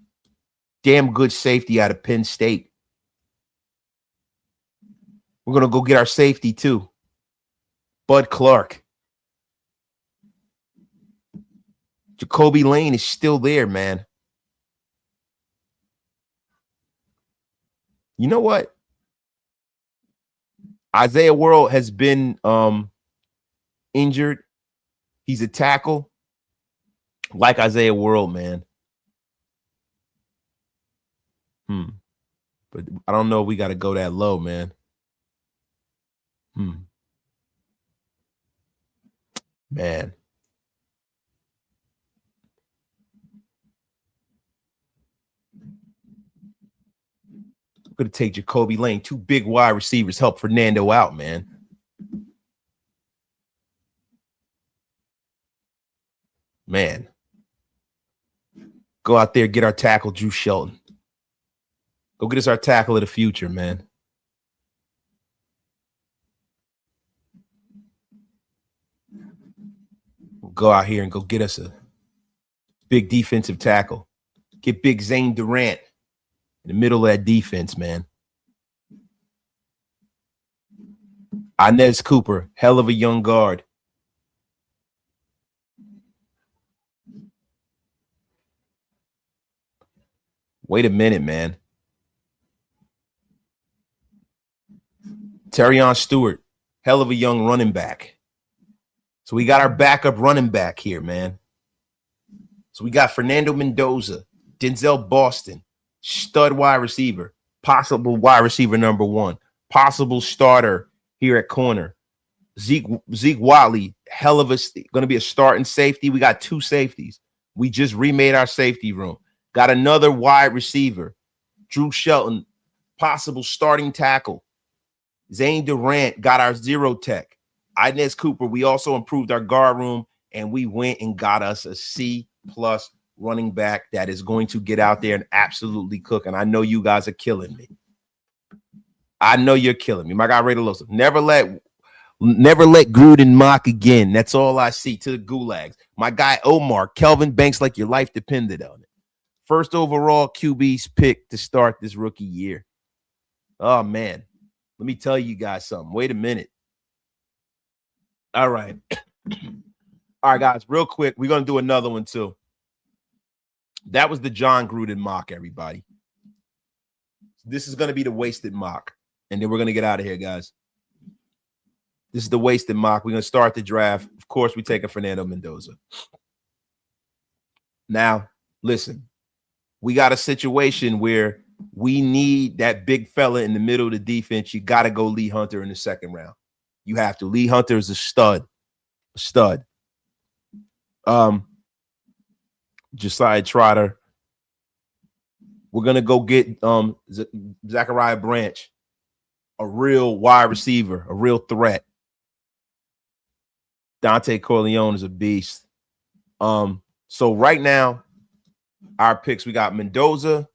Damn good safety out of Penn State. We're going to go get our safety too. Bud Clark. Jacoby Lane is still there, man. You know what? Isaiah World has been injured. He's a tackle. Like Isaiah World, man. But I don't know if we got to go that low, man. Man. I'm going to take Jacoby Lane. 2 big wide receivers help Fernando out, man. Man. Go out there, get our tackle, Drew Shelton. Go get us our tackle of the future, man. We'll go out here and go get us a big defensive tackle. Get big Zane Durant in the middle of that defense, man. Inez Cooper, hell of a young guard. Wait a minute, man. Terrion Stewart, hell of a young running back. So we got our backup running back here, man. So we got Fernando Mendoza, Denzel Boston, stud wide receiver, possible wide receiver number 1, possible starter here at corner. Zeke Watley, hell of a, going to be a starting safety. We got 2 safeties. We just remade our safety room. Got another wide receiver, Drew Shelton, possible starting tackle. Zane Durant got our 0 tech. Inez Cooper, we also improved our guard room, and we went and got us a C+ running back that is going to get out there and absolutely cook. And I know you guys are killing me. I know you're killing me. My guy Ray DeLosa. Never let Gruden mock again. That's all I see. To the gulags. My guy Omar, Kelvin Banks, like your life depended on it. First overall QB's pick to start this rookie year. Oh, man. Let me tell you guys something. Wait a minute. All right. All right, guys, real quick. We're going to do another one, too. That was the John Gruden mock, everybody. This is going to be the wasted mock. And then we're going to get out of here, guys. This is the wasted mock. We're going to start the draft. Of course, we take a Fernando Mendoza. Now, listen. We got a situation where we need that big fella in the middle of the defense. You got to go Lee Hunter in the 2nd round. You have to. Lee Hunter is a stud. A stud. Josiah Trotter. We're going to go get Zachariah Branch, a real wide receiver, a real threat. Dante Corleone is a beast. So right now, our picks, we got Mendoza,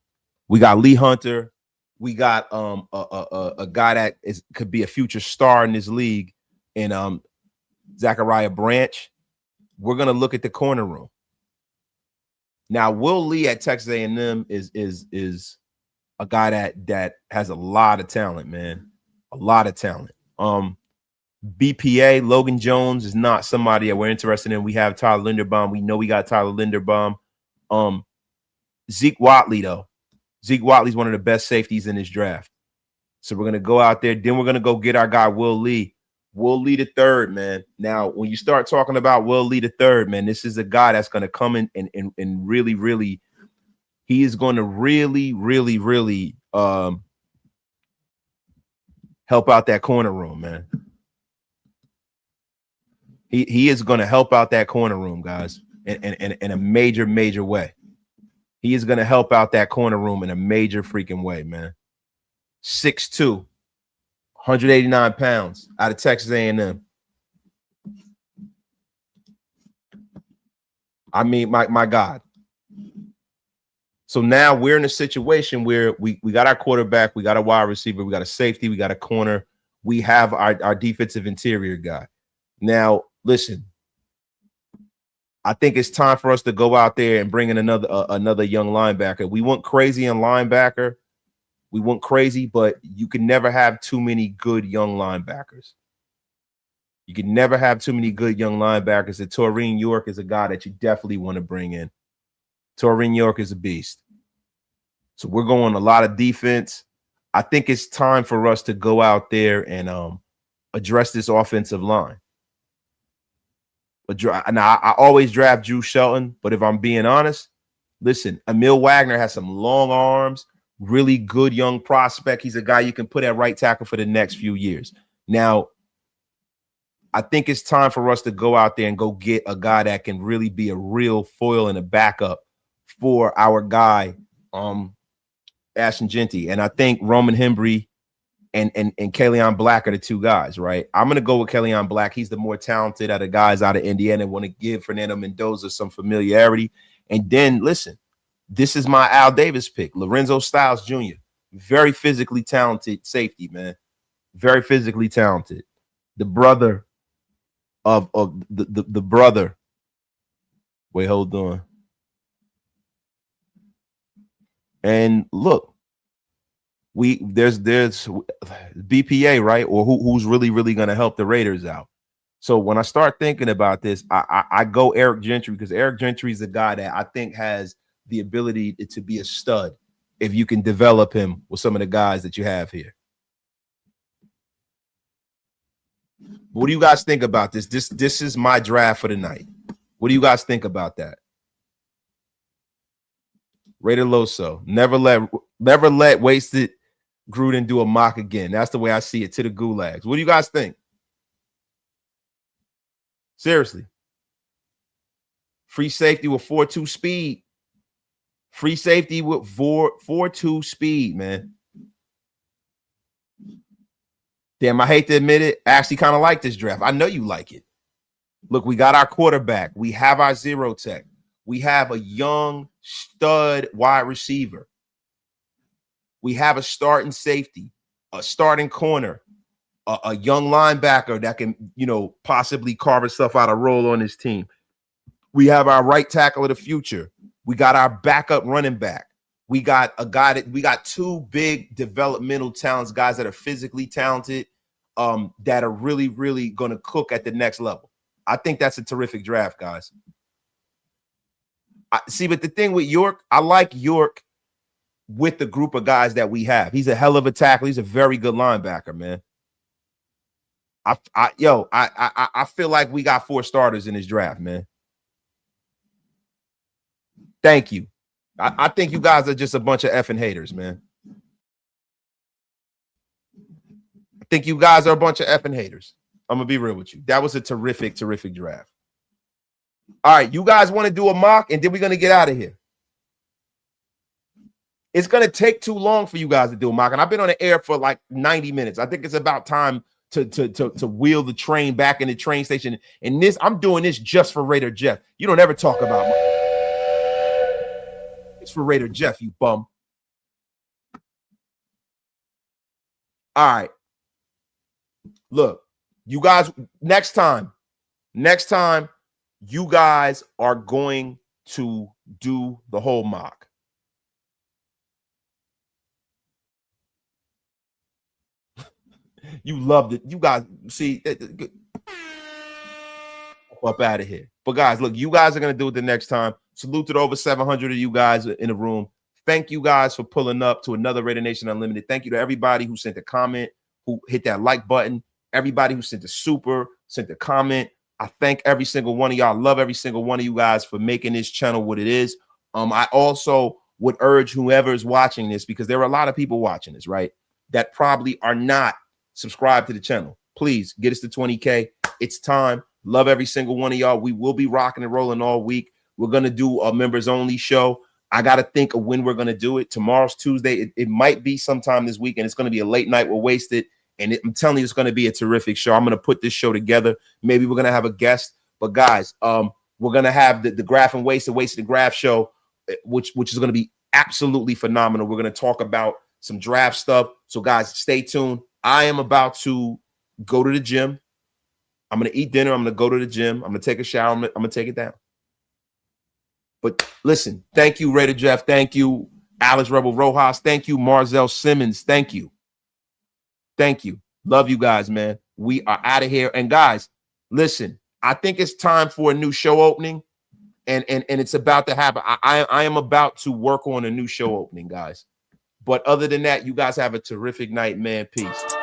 we got Lee Hunter, we got a guy that could be a future star in this league, and Zachariah Branch. We're gonna look at the corner room. Now, Will Lee at Texas A&M is a guy that has a lot of talent, man. A lot of talent. BPA, Logan Jones is not somebody that we're interested in. We have Tyler Linderbaum. We know we got Tyler Linderbaum. Zeke Watley, though. Zeke Watley's one of the best safeties in this draft. So we're going to go out there. Then we're going to go get our guy, Will Lee. Will Lee III, man. Now, when you start talking about Will Lee III, man, this is a guy that's going to come in and really, really, he is going to really, really, really help out that corner room, man. He is going to help out that corner room, guys, in a major, major way. He is going to help out that corner room in a major freaking way, man. 6'2", 189 pounds out of Texas A&M. I mean, my God. So now we're in a situation where we got our quarterback, we got a wide receiver, we got a safety, we got a corner, we have our defensive interior guy. Now, listen, I think it's time for us to go out there and bring in another young linebacker. We went crazy in linebacker. We went crazy, but you can never have too many good young linebackers. You can never have too many good young linebackers. And Taurine York is a guy that you definitely want to bring in. Taurine York is a beast. So we're going a lot of defense. I think it's time for us to go out there and address this offensive line. Now, I always draft Drew Shelton, but if I'm being honest, listen, Emil Wagner has some long arms, really good young prospect. He's a guy you can put at right tackle for the next few years. Now, I think it's time for us to go out there and go get a guy that can really be a real foil and a backup for our guy, Ashton Genty. And I think Roman Hembry and Kaleon Black are the two guys, right? I'm going to go with Kaleon Black. He's the more talented out of guys out of Indiana. Want to give Fernando Mendoza some familiarity. And then, listen, this is my Al Davis pick, Lorenzo Styles Jr. Very physically talented safety, man. Very physically talented. The brother of the brother. Wait, hold on. And look, there's BPA, right? Or who's really going to help the Raiders out. So when I start thinking about this, I go Eric Gentry, because Eric Gentry is a guy that I think has the ability to be a stud if you can develop him with some of the guys that you have here. What do you guys think about this? This is my draft for the night. What do you guys think about that? Raider Loso, never let wasted Gruden do a mock again. That's the way I see it, to the gulags. What do you guys think? Seriously. Free safety with 4.2 speed. Free safety with 4.2 speed, man. Damn, I hate to admit it. I actually kind of like this draft. I know you like it. Look, we got our quarterback. We have our zero tech. We have a young stud wide receiver. We have a starting safety, a starting corner, a young linebacker that can, possibly carve himself out a role on this team. We have our right tackle of the future. We got our backup running back. We got a guy we got two big developmental talents, guys that are physically talented, that are really, really going to cook at the next level. I think that's a terrific draft, guys. But the thing with York, I like York with the group of guys that we have. He's a hell of a tackler. He's a very good linebacker, man. I feel like we got 4 starters in this draft, man. Thank you. I think you guys are just a bunch of effing haters, man. I think you guys are a bunch of effing haters. I'm going to be real with you. That was a terrific, terrific draft. All right, you guys want to do a mock, and then we're going to get out of here. It's going to take too long for you guys to do a mock, and I've been on the air for like 90 minutes. I think it's about time to wheel the train back in the train station. And I'm doing this just for Raider Jeff. You don't ever talk about it's for Raider Jeff, you bum. All right. Look, you guys, next time, you guys are going to do the whole mock. You loved it. You guys, see, up out of here. But guys, look, you guys are going to do it the next time. Salute to the over 700 of you guys in the room. Thank you guys for pulling up to another Raider Nation Unlimited. Thank you to everybody who sent a comment, who hit that like button, everybody who sent a super, sent a comment. I thank every single one of y'all. I love every single one of you guys for making this channel what it is. I also would urge whoever is watching this, because there are a lot of people watching this, right, that probably are not subscribed to the channel. Please get us to 20K. It's time. Love every single one of y'all. We will be rocking and rolling all week. We're going to do a members only show. I got to think of when we're going to do it. Tomorrow's Tuesday. It might be sometime this weekend. It's going to be a late night. We'll waste it. And I'm telling you, it's going to be a terrific show. I'm going to put this show together. Maybe we're going to have a guest. But guys, we're going to have the Graph and Wasted and Graph show, which is going to be absolutely phenomenal. We're going to talk about some draft stuff. So guys, stay tuned. I am about to go to the gym. I'm going to eat dinner. I'm going to go to the gym. I'm going to take a shower. I'm going to take it down. But listen, thank you, Raider Jeff. Thank you, Alex Rebel Rojas. Thank you, Marzell Simmons. Thank you. Thank you. Love you guys, man. We are out of here. And guys, listen, I think it's time for a new show opening. And it's about to happen. I am about to work on a new show opening, guys. But other than that, you guys have a terrific night, man. Peace.